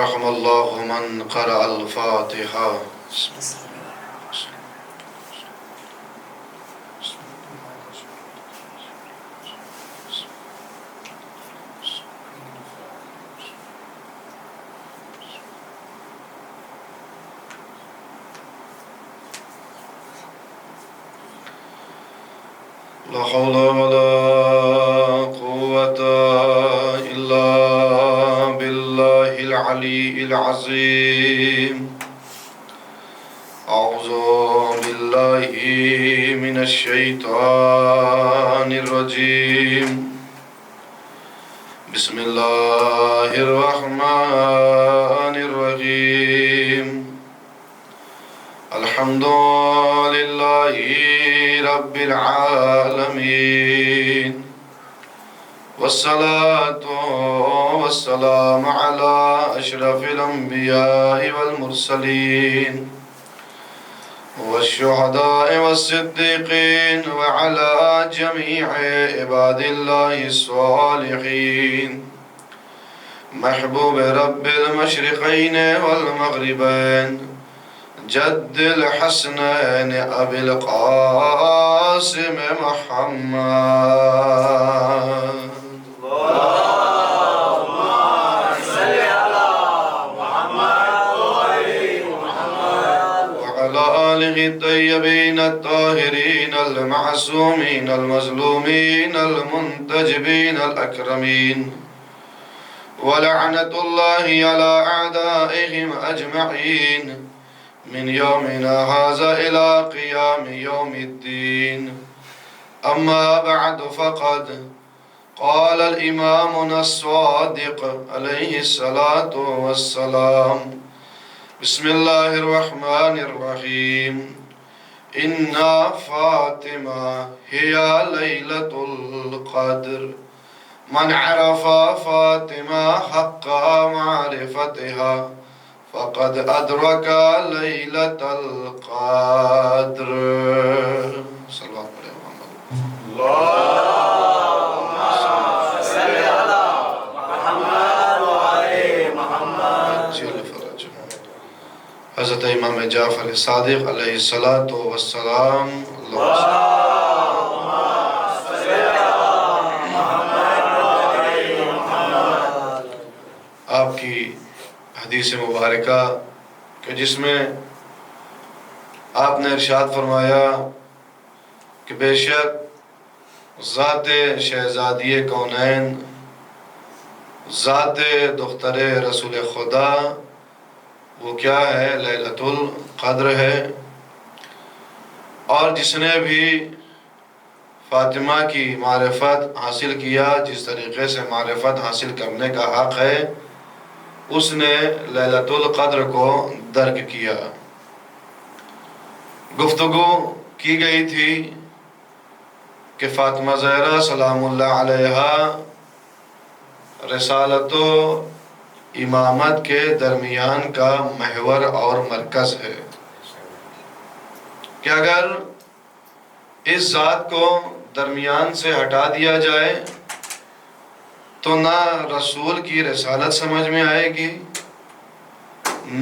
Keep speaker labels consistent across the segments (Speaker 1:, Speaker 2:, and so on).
Speaker 1: رحم اللہ من قرأ الفاتحہ. لا حول ولا قوة إلا بالله العلي العظيم. أعوذ بالله من الشيطان الرجيم. بسم الله الرحمن الرحيم. الحمد لله رب العالمين، والصلاة والسلام على أشرف الأنبياء والمرسلين والشهداء والصديقين وعلى جميع عباد الله الصالحين. محبوب رب المشرقين والمغربين، جد الحسنين أبي القاسم محمد.
Speaker 2: اللهم صل على محمد وآل محمد
Speaker 1: وعلى آله الطيبين الطاهرين المعصومين المظلومين المنتجبين الأكرمين، ولعنة الله على أعدائهم أجمعين من يومنا هذا إلى قيام يوم الدين. أما بعد، فقد قال الإمامنا الصادق عليه الصلاة والسلام: بسم الله الرحمن الرحيم. إن فاطمة هي ليلة القدر. من عرف فاطمة حق معرفتها فقد أدرك ليلة القدر. صلى الله عليه وسلم.
Speaker 2: اللهم صل على محمد وآل محمد.
Speaker 1: عجل فرجهم. حضرت امام جعفر صادق علیہ الصلاۃ والسلام.
Speaker 2: اللهم صل على محمد وآل محمد.
Speaker 1: آپ کی حدیث مبارکہ کہ جس میں آپ نے ارشاد فرمایا کہ بے شک ذات شہزادی کونین، ذات دختر رسول خدا، وہ کیا ہے؟ لیلۃ القدر ہے. اور جس نے بھی فاطمہ کی معرفت حاصل کیا، جس طریقے سے معرفت حاصل کرنے کا حق ہے، اس نے لیلۃ القدر کو درک کیا. گفتگو کی گئی تھی کہ فاطمہ زہرا سلام اللہ علیہا رسالت و امامت کے درمیان کا محور اور مرکز ہے، کہ اگر اس ذات کو درمیان سے ہٹا دیا جائے تو نہ رسول کی رسالت سمجھ میں آئے گی،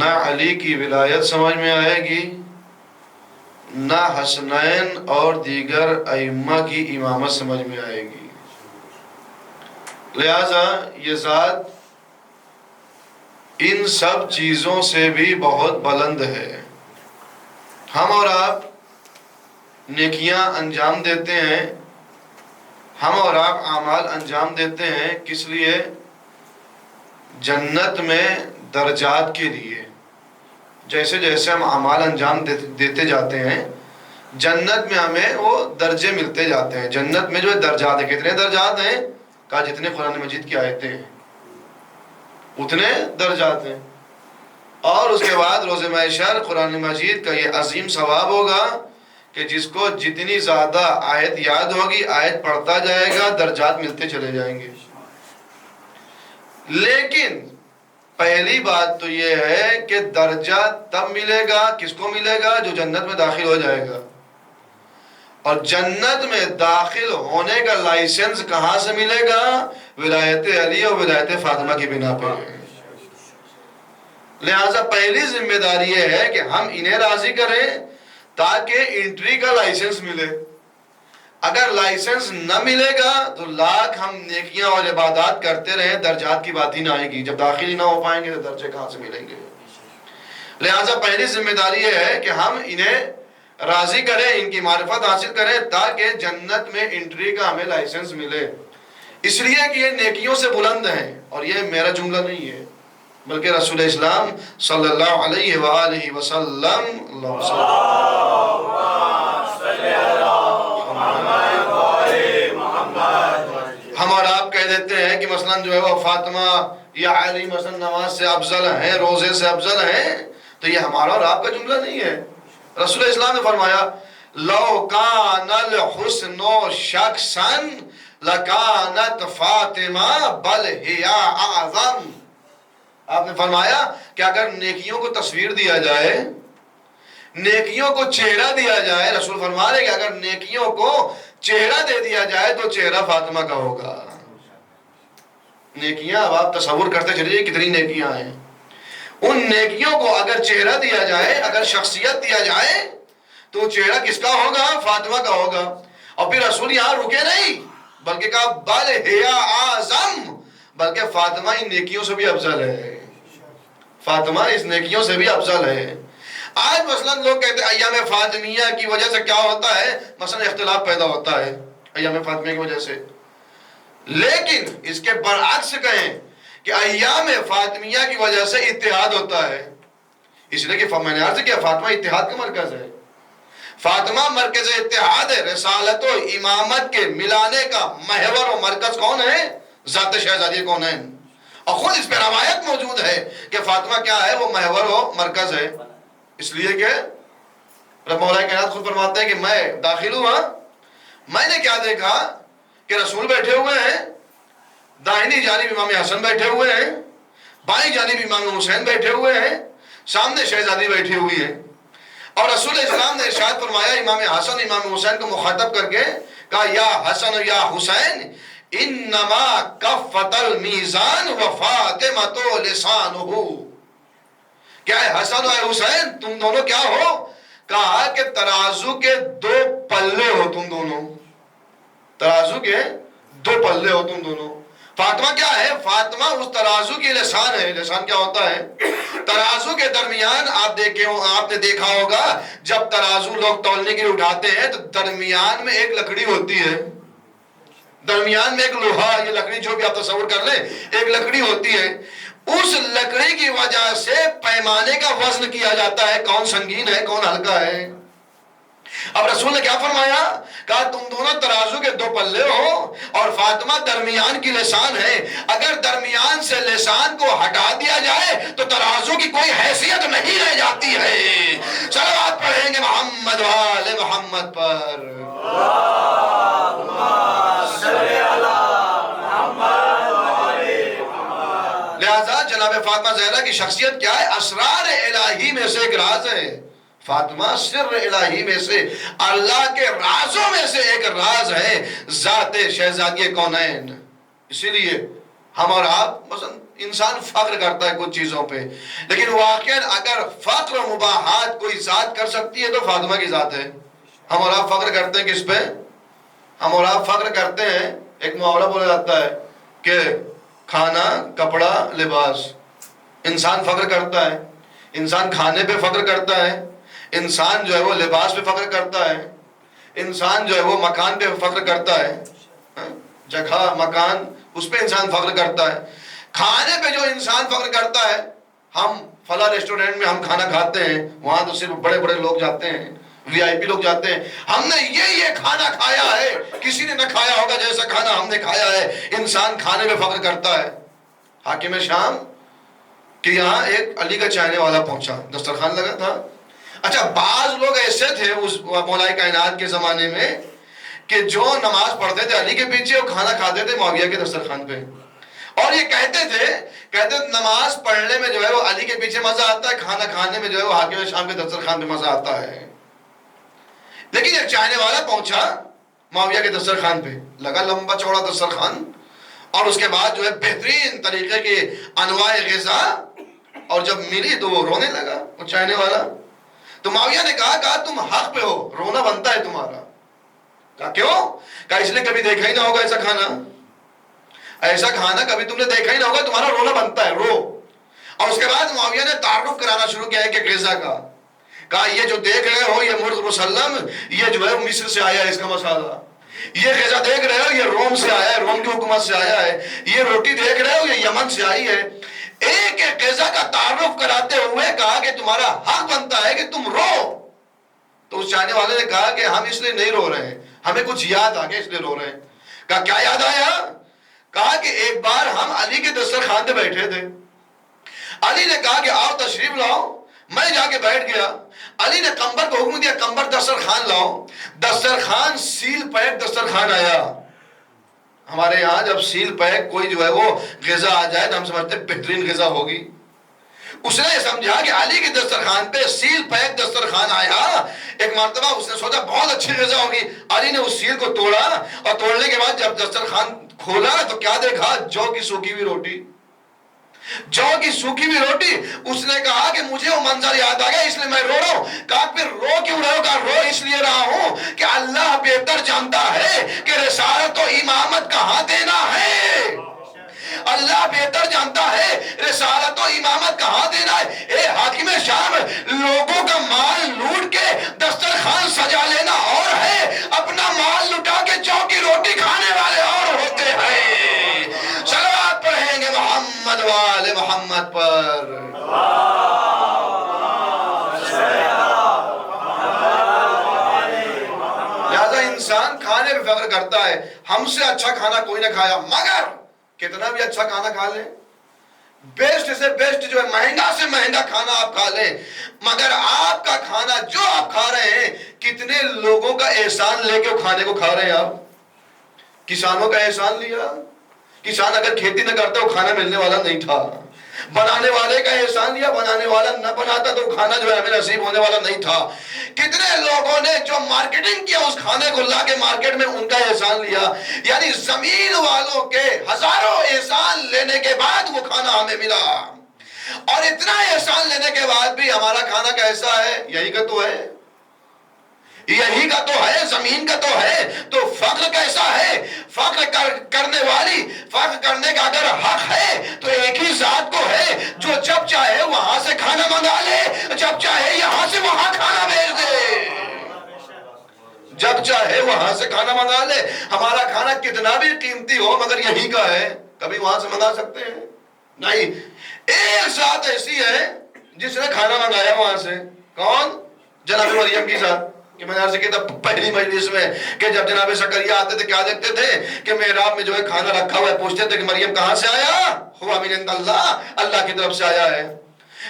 Speaker 1: نہ علی کی ولایت سمجھ میں آئے گی، نہ حسنین اور دیگر ائمہ کی امامت سمجھ میں آئے گی. لہذا یہ ذات ان سب چیزوں سے بھی بہت بلند ہے. ہم اور آپ نیکیاں انجام دیتے ہیں، ہم اور آپ اعمال انجام دیتے ہیں، کس لیے؟ جنت میں درجات کے لیے. جیسے جیسے ہم اعمال انجام دیتے جاتے ہیں، جنت میں ہمیں وہ درجے ملتے جاتے ہیں. جنت میں جو درجات ہیں، کتنے درجات ہیں؟ کہا جتنے قرآن مجید کی آیتیں ہیں اتنے درجات ہیں. اور اس کے بعد روز محشر قرآن مجید کا یہ عظیم ثواب ہوگا کہ جس کو جتنی زیادہ آیت یاد ہوگی، آیت پڑھتا جائے گا، درجات ملتے چلے جائیں گے. لیکن پہلی بات تو یہ ہے کہ درجہ تب ملے گا، کس کو ملے گا؟ جو جنت میں داخل ہو جائے گا. اور جنت میں داخل ہونے کا لائسنس کہاں سے ملے گا؟ ولایت علی اور ولایت فاطمہ کی بنا پہ. لہٰذا پہلی ذمہ داری یہ ہے کہ ہم انہیں راضی کریں تاکہ انٹری کا لائسنس ملے. اگر لائسنس نہ ملے گا تو لاکھ ہم نیکیاں اور عبادات کرتے رہیں، درجات کی بات ہی نہ آئے گی. جب داخل ہی نہ ہو پائیں گے تو درجے کہاں سے ملیں گے؟ لہٰذا پہلی ذمہ داری یہ ہے کہ ہم انہیں راضی کریں، ان کی معرفت حاصل کریں تاکہ جنت میں انٹری کا ہمیں لائسنس ملے. اس لیے کہ یہ نیکیوں سے بلند ہیں، اور یہ میرا جملہ نہیں ہے بلکہ رسول اسلام صلی اللہ علیہ وآلہ وسلم ہم اور آپ کہہ دیتے ہیں کہ مثلا جو ہے وہ فاطمہ یا علی مثلا نماز سے افضل ہیں، روزے سے افضل ہیں، تو یہ ہمارا اور آپ کا جملہ نہیں ہے. رسول اسلام نے فرمایا لو کان الحسن شخصا لکانت فاطمہ بل ہی اعظم. آپ نے فرمایا کہ اگر نیکیوں کو تصویر دیا جائے، نیکیوں کو چہرہ دیا جائے، رسول فرما رہے کہ اگر نیکیوں کو چہرہ دے دیا جائے تو چہرہ فاطمہ کا ہوگا. نیکیاں اب آپ تصور کرتے چلیے کتنی نیکیاں ہیں. ان نیکیوں کو اگر چہرہ دیا جائے، اگر شخصیت دیا جائے تو چہرہ کس کا ہوگا؟ فاطمہ کا ہوگا. اور پھر رسول یہاں رکے نہیں بلکہ کہا بل ہی اعظم، بلکہ فاطمہ ان نیکیوں سے بھی افضل ہے. فاطمہ اس نیکیوں سے بھی افضل ہے. آج مثلا لوگ کہتے ہیں ایام فاطمیہ کی وجہ سے کیا ہوتا ہے، مثلا اختلاف پیدا ہوتا ہے ایام فاطمیہ کی وجہ سے. لیکن اس کے برعکس کہیں کہ ایام فاطمیہ کی وجہ سے اتحاد ہوتا ہے. اس لیے کہ میں نے عرض کیا فاطمہ اتحاد کا مرکز ہے. فاطمہ مرکز اتحاد ہے. رسالت و امامت کے ملانے کا محور و مرکز کون ہے؟ ذات شہزادی کون ہے. اور خود اس پہ روایت موجود ہے کہ فاطمہ کیا ہے؟ وہ محور و مرکز ہے. اس لیے کہ مولا کائنات خود فرماتے ہیں کہ میں داخل ہوا، میں نے کیا دیکھا کہ رسول بیٹھے ہوئے ہیں، داہنی جانب امام حسن بیٹھے ہوئے ہیں، بائیں جانب امام حسین بیٹھے ہوئے ہیں، سامنے شہزادی بیٹھی ہوئی ہے. اور رسول اسلام نے ارشاد فرمایا امام حسن امام حسین کو مخاطب کر کے کہا یا حسن یا حسین انما کفت المیزان وفاطمۃ لسانہ. کیا ہے حسن اور حسین تم دونوں کیا ہو؟ کہا کہ ترازو کے دو پلے ہو تم دونوں. ترازو کے دو پلے ہو تم دونوں. فاطمہ کیا ہے؟ فاطمہ اس ترازو کی لسان ہے. لسان کیا ہوتا ہے؟ ترازو کے درمیان آپ نے دیکھا ہوگا جب ترازو لوگ تولنے کے لیے اٹھاتے ہیں تو درمیان میں ایک لکڑی ہوتی ہے، درمیان میں ایک لوہا، یہ لکڑی جو بھی آپ تصور کر لیں ایک لکڑی ہوتی ہے. اس لکڑی کی وجہ سے پیمانے کا وزن کیا جاتا ہے، کون سنگین ہے کون ہلکا ہے. اب رسول نے کیا فرمایا؟ کہا تم دونوں ترازو کے دو پلے ہو اور فاطمہ درمیان کی لسان ہے. اگر درمیان سے لسان کو ہٹا دیا جائے تو ترازو کی کوئی حیثیت نہیں رہ جاتی ہے. صلوات پڑھیں گے محمد و آل محمد پر. لہذا جناب فاطمہ زہرا کی شخصیت کیا ہے؟ اسرار الہی میں سے ایک راز ہے. فاطمہ سر الہی میں سے، اللہ کے رازوں میں سے ایک راز ہے، ذات شہزادی کونین. اسی لیے ہم اور آپ مثلا انسان فخر کرتا ہے کچھ چیزوں پہ، لیکن واقعا اگر فخر و مباحات کوئی ذات کر سکتی ہے تو فاطمہ کی ذات ہے. ہم اور آپ فخر کرتے ہیں کس پہ؟ ہم اور آپ فخر کرتے ہیں، ایک محاورہ بولا جاتا ہے کہ کھانا کپڑا لباس. انسان فخر کرتا ہے، انسان کھانے پہ فخر کرتا ہے، انسان جو ہے وہ لباس پہ فخر کرتا ہے، انسان جو ہے وہ مکان پہ فخر کرتا ہے، جگہ مکان اس پہ انسان فخر کرتا ہے. کھانے پہ جو انسان فخر کرتا ہے، ہم فلاں ریسٹورینٹ میں ہم کھانا کھاتے ہیں، وہاں تو صرف بڑے بڑے لوگ جاتے ہیں، وی آئی پی لوگ جاتے ہیں، ہم نے یہ کھانا کھایا ہے، کسی نے نہ کھایا ہوگا جیسا کھانا ہم نے کھایا ہے. انسان کھانے پہ فخر کرتا ہے. حاکم شام کہ یہاں ایک علی کا چاہنے والا پہنچا، دسترخوان لگا تھا. اچھا بعض لوگ ایسے تھے اس مولا کائنات کے زمانے میں کہ جو نماز پڑھتے تھے علی کے پیچھے اور کھانا کھاتے تھے معاویہ کے دسترخوان پہ، اور یہ کہتے نماز پڑھنے میں جو ہے وہ علی کے پیچھے مزہ آتا ہے، کھانا کھانے میں جو ہے وہ حاکم شام کے دسترخوان پہ مزہ آتا ہے. لیکن ایک چاہنے والا پہنچا معاویہ کے دسترخوان پہ، لگا لمبا چوڑا دسترخوان، اور اس کے بعد جو ہے بہترین طریقے کے انواع غذا، اور جب ملی تو وہ رونے لگا، وہ چاہنے والا. تو معاویہ نے کہا تم حق پہ ہو، رونا بنتا ہے تمہارا. کہا کیوں؟ کہا اس لیے کبھی دیکھا ہی نہ ہوگا ایسا کھانا، ایسا کھانا کبھی تم نے دیکھا ہی نہ ہوگا، تمہارا رونا بنتا ہے، رو. اور اس کے بعد معاویہ نے تعارف کرانا شروع کیا ہے کہ غذا کا. کہا یہ جو دیکھ رہے ہو یہ مرغ مسلم، یہ جو ہے مصر سے آیا ہے اس کا مسالہ. یہ غذا دیکھ رہے ہو یہ روم سے آیا ہے، روم کی حکومت سے آیا ہے. یہ روٹی دیکھ رہے ہو یہ یمن سے آئی ہے. ایک ایک غذا کا تعارف کراتے ہوئے کہا کہ تمہارا حق بنتا ہے کہ تم رو. تو اس چاہنے والے نے کہا کہ ہم اس لیے نہیں رو رہے ہیں، ہمیں کچھ یاد آ گیا اس لیے رو رہے ہیں. کہا کیا یاد آیا؟ کہا کہ ایک بار ہم علی کے دسترخوان پہ بیٹھے تھے. علی نے کہا کہ آؤ تشریف لاؤ. میں جا کے بیٹھ گیا. علی نے قمبر کو حکم دیا قمبر دسترخوان لاؤ. دسترخوان سیل پیک دسترخوان آیا. ہمارے یہاں جب سیل پیک کوئی جو ہے وہ غذا آ جائے تو ہم سمجھتے ہیں بہترین غذا ہوگی. اس نے سمجھا کہ علی کے دسترخوان پہ سیل پیک دسترخوان آیا. ایک مرتبہ اس نے سوچا بہت اچھی غذا ہوگی. علی نے اس سیل کو توڑا اور توڑنے کے بعد جب دسترخوان کھولا تو کیا دیکھا؟ جو کی سوکھی ہوئی روٹی. جو کی سوکھی ہوئی روٹی. اس نے کہا کہ مجھے وہ منظر یاد آ گیا اس لیے میں رو رہا ہوں. کہا پھر رو کیوں رہے ہو؟ کہا رو اس لیے رہا ہوں کہ اللہ بہتر جانتا ہے کہ رسالت و امامت کہاں دینا ہے. اللہ بہتر جانتا ہے رسالت و امامت کہاں دینا ہے. اے حاکم شام، لوگوں کا مال لوٹ کے دسترخوان سجا لینا اور ہے، اپنا مال لٹا کے چوکی روٹی کھانے والے اور ہوتے ہیں. صلوات پڑھیں گے محمد والے محمد پر. لہذا انسان کھانے پہ فخر کرتا ہے. ہم سے اچھا کھانا کوئی نہ کھایا، مگر کتنا بھی اچھا کھانا کھا لیں، بیسٹ سے بیسٹ جو ہے مہنگا سے مہنگا کھانا آپ کھا لیں، مگر آپ کا کھانا جو آپ کھا رہے ہیں کتنے لوگوں کا احسان لے کے کھانے کو کھا رہے ہیں آپ. کسانوں کا احسان لیا. کسان اگر کھیتی نہ کرتا وہ کھانا ملنے والا نہیں تھا. بنانے والے کا احسان لیا، بنانے والا نہ بناتا تو کھانا جو ہے ہمیں نصیب ہونے والا نہیں تھا. کتنے لوگوں نے جو مارکیٹنگ کیا اس کھانے کو لا کے مارکیٹ میں ان کا احسان لیا. یعنی زمین والوں کے ہزاروں احسان لینے کے بعد وہ کھانا ہمیں ملا. اور اتنا احسان لینے کے بعد بھی ہمارا کھانا کیسا ہے؟ یہی کا تو ہے، یہی کا تو ہے، زمین کا تو ہے. تو فخر کیسا ہے؟ فخر کرنے والی، فخر کرنے کا اگر حق ہے تو ایک ہی ذات کو ہے جو جب چاہے وہاں سے کھانا منگا لے، جب چاہے یہاں سے وہاں کھانا بھیج دے، جب چاہے وہاں سے کھانا منگا لے. ہمارا کھانا کتنا بھی قیمتی ہو مگر یہی کا ہے. کبھی وہاں سے منگا سکتے ہیں؟ نہیں. ایک ذات ایسی ہے جس نے کھانا منگایا وہاں سے. کون؟ جناب مریم کی ذات. کہ میں نے عرض کیا تھا پہلی مجلس میں کہ جب جناب زکریا آتے تھے کیا دیکھتے تھے کہ محراب میں جو ہے کھانا رکھا ہوا ہے، پوچھتے تھے کہ مریم کہاں سے آیا؟ ہوا من عند اللہ، اللہ کی طرف سے آیا ہے.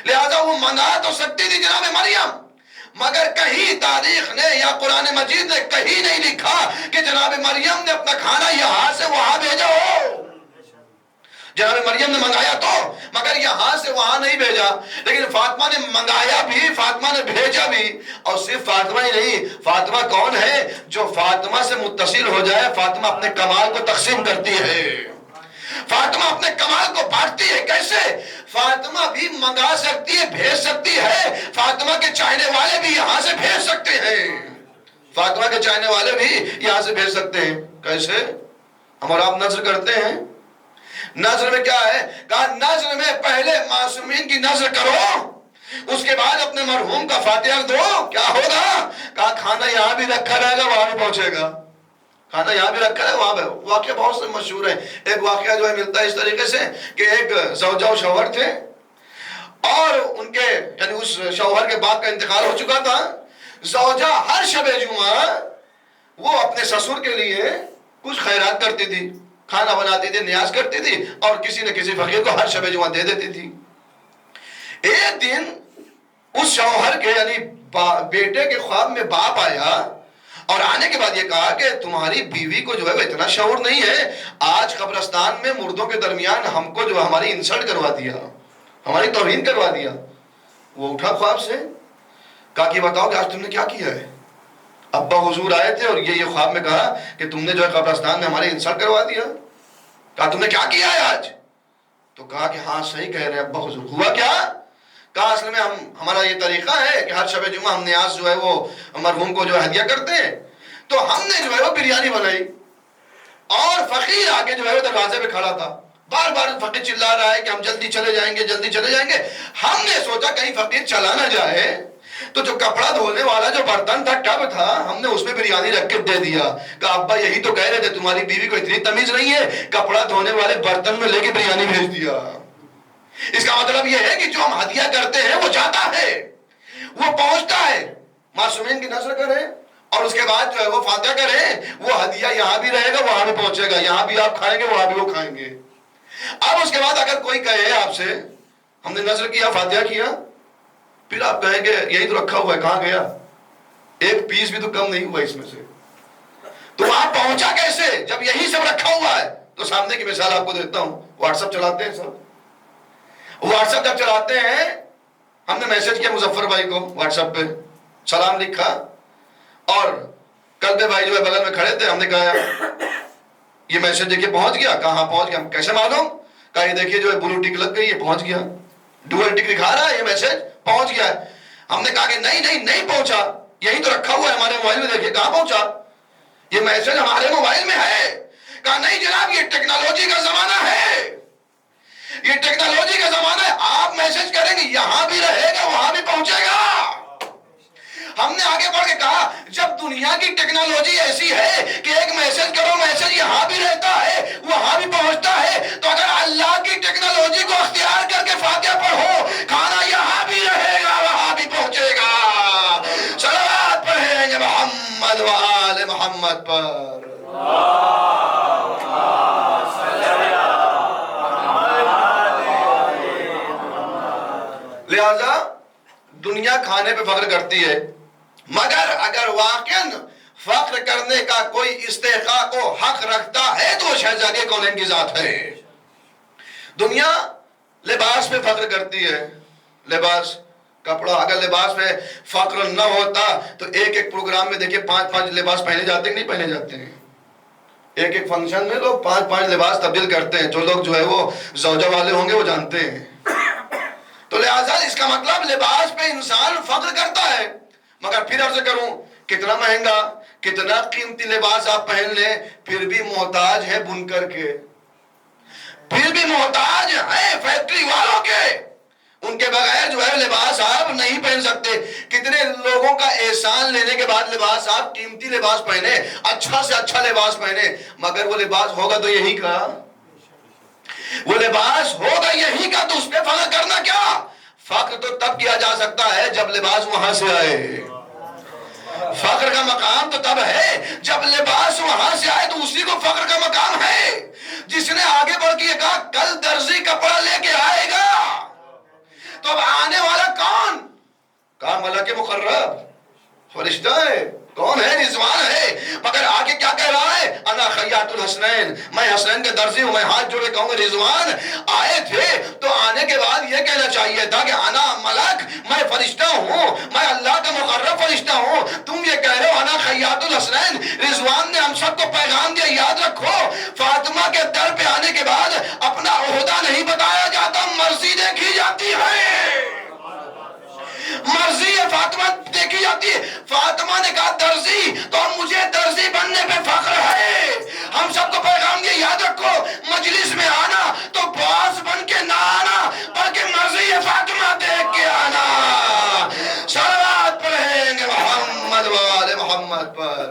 Speaker 1: لہذا وہ منگا تو سکتی تھی جناب مریم، مگر کہیں تاریخ نے یا قرآن مجید نے کہیں نہیں لکھا کہ جناب مریم نے اپنا کھانا یہاں سے وہاں بھیجا ہو. جناب مریم نے منگایا تو، مگر یہاں سے وہاں نہیں بھیجا. لیکن فاطمہ نے منگایا بھی، فاطمہ نے بھیجا بھی. اور صرف فاطمہ ہی نہیں، فاطمہ کون ہے؟ جو فاطمہ سے متصل ہو جائے فاطمہ اپنے کمال کو تقسیم کرتی ہے، فاطمہ اپنے کمال کو بانٹتی ہے. کیسے؟ فاطمہ بھی منگا سکتی ہے، بھیج سکتی ہے. فاطمہ کے چاہنے والے بھی یہاں سے بھیج سکتے ہیں، فاطمہ کے چاہنے والے بھی یہاں سے بھیج سکتے ہیں. کیسے؟ ہم اور آپ نظر کرتے ہیں. نظر میں کیا ہے؟ کہا نظر میں پہلے معصومین کی نظر کرو، اس کے بعد اپنے مرحوم کا فاتحہ دو. کیا ہوگا؟ کہا کھانا یہاں بھی رکھا رہے گا وہاں بھی پہنچے گا. کھانا یہاں بھی رکھا ہے وہاں پہ. واقعہ بہت سے مشہور ہے. ایک واقعہ جو ہے ملتا ہے اس طریقے سے کہ ایک زوجہ و شوہر تھے اور ان کے یعنی اس شوہر کے باپ کا انتقال ہو چکا تھا. زوجہ ہر شب جمعہ وہ اپنے سسر کے لیے کچھ خیرات کرتی تھی، کھانا بناتی تھی، نیاز کرتی تھی اور کسی نہ کسی فقیر کو ہر شب جمعہ دے دیتی تھی. ایک دن اس شوہر کے یعنی بیٹے کے خواب میں باپ آیا اور آنے کے بعد یہ کہا کہ تمہاری بیوی کو جو ہے وہ اتنا شعور نہیں ہے، آج قبرستان میں مردوں کے درمیان ہم کو جو ہماری انسلٹ کروا دیا، ہماری توہین کروا دیا. وہ اٹھا خواب سے، کہا کہ بتاؤ کہ آج تم نے کیا کیا ہے؟ ابا حضور آئے تھے اور یہ خواب میں کہا کہ تم نے جو ہے قبرستان میں ہماری انسلٹ کروا دیا. کہا تم نے کیا کیا ہے آج؟ تو کہا کہ ہاں صحیح کہہ رہے ہیں ابا حضور. ہوا کیا؟ کہا اصل میں ہمارا یہ طریقہ ہے کہ ہر شب جمعہ ہم نیاز جو ہے وہ مرحوم کو جو ہے ہدیہ کرتے ہیں، تو ہم نے جو ہے وہ بریانی بنائی، اور فقیر آگے جو ہے وہ دروازے پہ کھڑا تھا، بار بار فقیر چلا رہا ہے کہ ہم جلدی چلے جائیں گے، جلدی چلے جائیں گے۔ ہم نے سوچا کہیں فقیر چلا نہ جائے، تو جو کپڑا دھونے والا جو برتن تھا، ٹب تھا، ہم نے اس میں بریانی رکھ کے دے دیا، کہا ابا یہی تو کہہ رہے تھے تمہاری بیوی کو اتنی تمیز نہیں ہے، کپڑا دھونے والے برتن میں لے کے بریانی بھیج دیا۔ اس کا مطلب یہ ہے کہ جو ہم ہدیہ کرتے ہیں وہ جاتا ہے، وہ پہنچتا ہے۔ معصومین کی نذر کریں اور اس کے بعد جو ہے وہ فاتحہ کریں، وہ ہدیہ یہاں بھی رہے گا وہاں بھی پہنچے گا، یہاں بھی آپ کھائیں گے وہاں بھی وہ کھائیں گے۔ اب اس کے بعد اگر کوئی کہے آپ سے ہم نے نذر کیا، فاتحہ کیا، پھر آپ کہیں گے یہی تو رکھا ہوا ہے کہاں گیا، ایک پیس بھی تو کم نہیں ہوا اس میں سے، تو وہاں پہنچا کیسے جب یہی سب رکھا ہوا ہے؟ تو سامنے کی مثال آپ کو دیتا ہوں، واٹس ایپ چلاتے ہیں سب، واٹس ایپ جب چلاتے ہیں، ہم نے میسج کیا مظفر بھائی کو واٹس ایپ پہ، سلام لکھا، اور کلبے بھائی جو ہے بغل میں کھڑے تھے، ہم نے کہا یہ میسج دیکھیے پہنچ گیا، کہاں پہنچ گیا، کیسے معلوم؟ کہا یہ دیکھیے جو ہے بلو ٹک لگ گئی، یہ پہنچ گیا، ڈوئل ٹک دکھا رہا ہے، یہ میسج پہنچ گیا ہے۔ ہم نے کہا کہ نہیں پہنچا، یہی تو رکھا ہوا ہے ہمارے موبائل میں، دیکھیے کہاں پہنچا، یہ میسج ہمارے موبائل میں ہے۔ کہا نہیں جناب یہ ٹیکنالوجی کا زمانہ ہے، یہ ٹیکنالوجی کا زمانہ ہے، آپ میسج کریں گے یہاں بھی رہے گا وہاں بھی پہنچے گا۔ ہم نے آگے بڑھ کے کہا جب دنیا کی ٹیکنالوجی ایسی ہے کہ ایک میسج کرو میسج یہاں بھی رہتا ہے وہاں بھی پہنچتا ہے، تو اگر اللہ کی ٹیکنالوجی کو اختیار کر کے فاتحہ پڑھو، کھانا یہاں بھی رہے گا وہاں بھی پہنچے گا۔ صلوات پڑھیں گے محمد و آل محمد پر۔ لہذا دنیا کھانے پہ فخر کرتی ہے، مگر اگر واقعاً فخر کرنے کا کوئی استحقاق و حق رکھتا ہے تو وہ شہزادی کونین کی ذات ہے۔ دنیا لباس پہ فخر کرتی ہے، لباس کپڑا، اگر لباس پہ فخر نہ ہوتا تو ایک ایک پروگرام میں دیکھیں 5 لباس پہنے جاتے ہیں، نہیں پہنے جاتے ہیں، ایک ایک فنکشن میں لوگ 5 لباس تبدیل کرتے ہیں، جو لوگ جو ہے وہ زوجہ والے ہوں گے وہ جانتے ہیں۔ تو لہذا اس کا مطلب لباس پہ انسان فخر کرتا ہے، مگر پھر عرض کروں کتنا مہنگا کتنا قیمتی لباس آپ پہن لیں پھر بھی محتاج ہے بنکر کے، پھر بھی محتاج ہے فیکٹری والوں کے، ان کے بغیر جو ہے لباس آپ نہیں پہن سکتے۔ کتنے لوگوں کا احسان لینے کے بعد لباس آپ قیمتی لباس پہنے، اچھا سے اچھا لباس پہنے، مگر وہ لباس ہوگا تو یہی کا، وہ لباس ہوگا یہی کا، تو اس پہ فخر کرنا کیا؟ فخر تو تب کیا جا سکتا ہے جب لباس وہاں سے آئے، فخر کا مقام تو تب ہے جب لباس وہاں سے آئے، تو اسی کو فخر کا مقام ہے۔ جس نے آگے بڑھ کے کہا کل درزی کپڑا لے کے آئے گا، تو اب آنے والا کون؟ کہا ملک مقرب، فرشتہ ہے، کون ہے؟ رضوان ہے، مگر آگے کیا کہہ رہا ہے؟ انا خیاط الحسنین، میں حسنین کے درزی ہوں، میں ہاتھ جوڑے کہوں گا رضوان آئے تھے، تو آنے کے بعد یہ کہنا چاہیے تھا کہ انا ملک، میں فرشتہ ہوں، میں اللہ کا مقرب فرشتہ ہوں، تم یہ کہہ رہے ہو انا خیاط الحسنین۔ رضوان نے ہم سب کو پیغام دیا، یاد رکھو فاطمہ کے در پہ آنے کے بعد اپنا عہدہ نہیں بتایا جاتا، مرضی دیکھی جاتی ہے، مرضی فاطمہ دیکھی جاتی ہے۔ فاطمہ نے کہا درزی، تو مجھے درزی بننے پہ فخر ہے۔ ہم سب کو پیغام دیا، یاد رکھو مجلس میں آنا تو باس بن کے نہ آنا بلکہ مرضی فاطمہ دیکھ کے آنا۔ صلوات پڑھیں گے محمد و آل محمد پر۔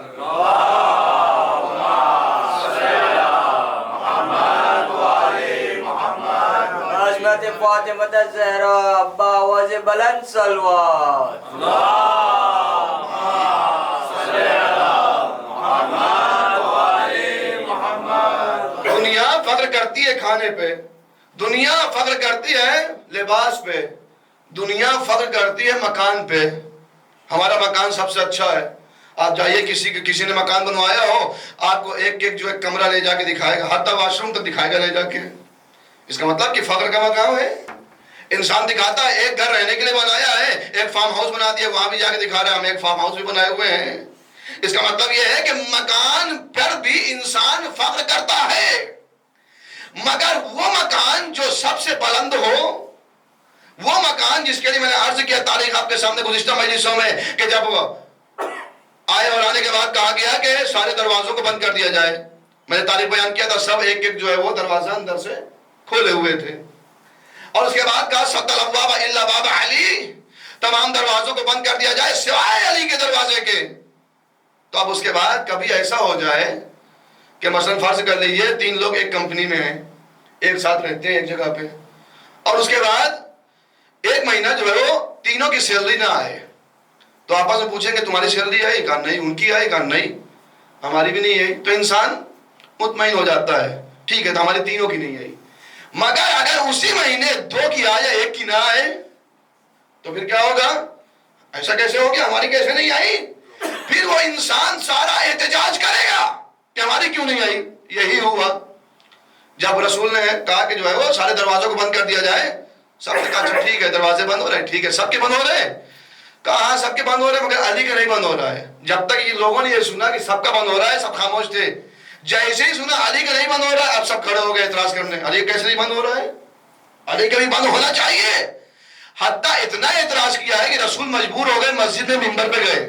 Speaker 2: حضرت فاطمہ الزہرا بآواز بلند صلوات۔
Speaker 1: دنیا فخر کرتی ہے کھانے پہ، دنیا فخر کرتی ہے لباس پہ، دنیا فخر کرتی ہے مکان پہ۔ ہمارا مکان سب سے اچھا ہے، آپ جائیے کسی نے مکان بنوایا ہو، آپ کو ایک ایک جو ہے کمرہ لے جا کے دکھائے گا، حتی واش روم تک دکھائے گا لے جا کے۔ اس کا مطلب کہ فخر کا مقام ہے۔ انسان دکھاتا ہے ایک گھر رہنے کے لیے بنایا ہے، ایک فارم ہاؤس بنا دیا، وہاں بھی جا کے دکھا رہا ہے ہم ایک فارم ہاؤس بھی بنائے ہوئے ہیں۔ اس کا مطلب یہ ہے کہ مکان پر بھی انسان فخر کرتا ہے، مگر وہ مکان جو سب سے بلند ہو، وہ مکان مکان جس کے لیے میں نے عرض کیا تاریخ آپ کے سامنے گزشتہ مجلسوں میں کہ جب آئے اور آنے کے بعد کہا گیا کہ سارے دروازوں کو بند کر دیا جائے، میں نے تاریخ بیان کیا تھا، سب ایک ایک جو ہے وہ دروازہ اندر سے کھولے ہوئے تھے، اور اس کے بعد کہا سد الابواب الا باب علی، تمام دروازوں کو بند کر دیا جائے سوائے علی کے دروازے کے۔ تو اب اس کے بعد کبھی ایسا ہو جائے کہ مثلا فرض کر لیجئے 3 لوگ ایک کمپنی میں ہیں، ایک ساتھ رہتے ہیں ایک جگہ پہ، اور اس کے بعد 1 مہینہ جو ہے وہ تینوں کی سیلری نہ آئے، تو آپس میں پوچھیں کہ تمہاری سیلری آئی؟ کہا نہیں۔ ان کی آئی؟ کہا نہیں ہماری بھی نہیں آئی۔ تو انسان مطمئن ہو جاتا ہے، ٹھیک ہے تو ہماری تینوں کی نہیں آئی۔ مگر اگر اسی مہینے 2 کی آئے یا 1 کی نہ آئے تو پھر کیا ہوگا؟ ایسا کیسے ہو گیا، ہماری کیسے نہیں آئی؟ پھر وہ انسان سارا احتجاج کرے گا کہ ہماری کیوں نہیں آئی۔ یہی ہوا جب رسول نے کہا کہ جو ہے وہ سارے دروازوں کو بند کر دیا جائے، سب نے کہا اچھا ٹھیک ہے دروازے بند ہو رہے ہیں، ٹھیک ہے سب کے بند ہو رہے ہیں؟ کہا ہاں سب کے بند ہو رہے ہیں مگر علی کا نہیں بند ہو رہا ہے۔ جب تک یہ لوگوں نے یہ سنا کہ سب کا بند ہو رہا ہے سب خاموش تھے، جیسے ہی سنا علی کا نہیں بند ہو رہا ہے اب سب کھڑے ہو گئے اعتراض کرنے، علی کیسے نہیں بند ہو رہا ہے، علی کا بھی بند ہونا چاہیے۔ حتیٰ اتنا اعتراض کیا ہے کہ رسول مجبور ہو گئے، مسجد میں منبر پہ گئے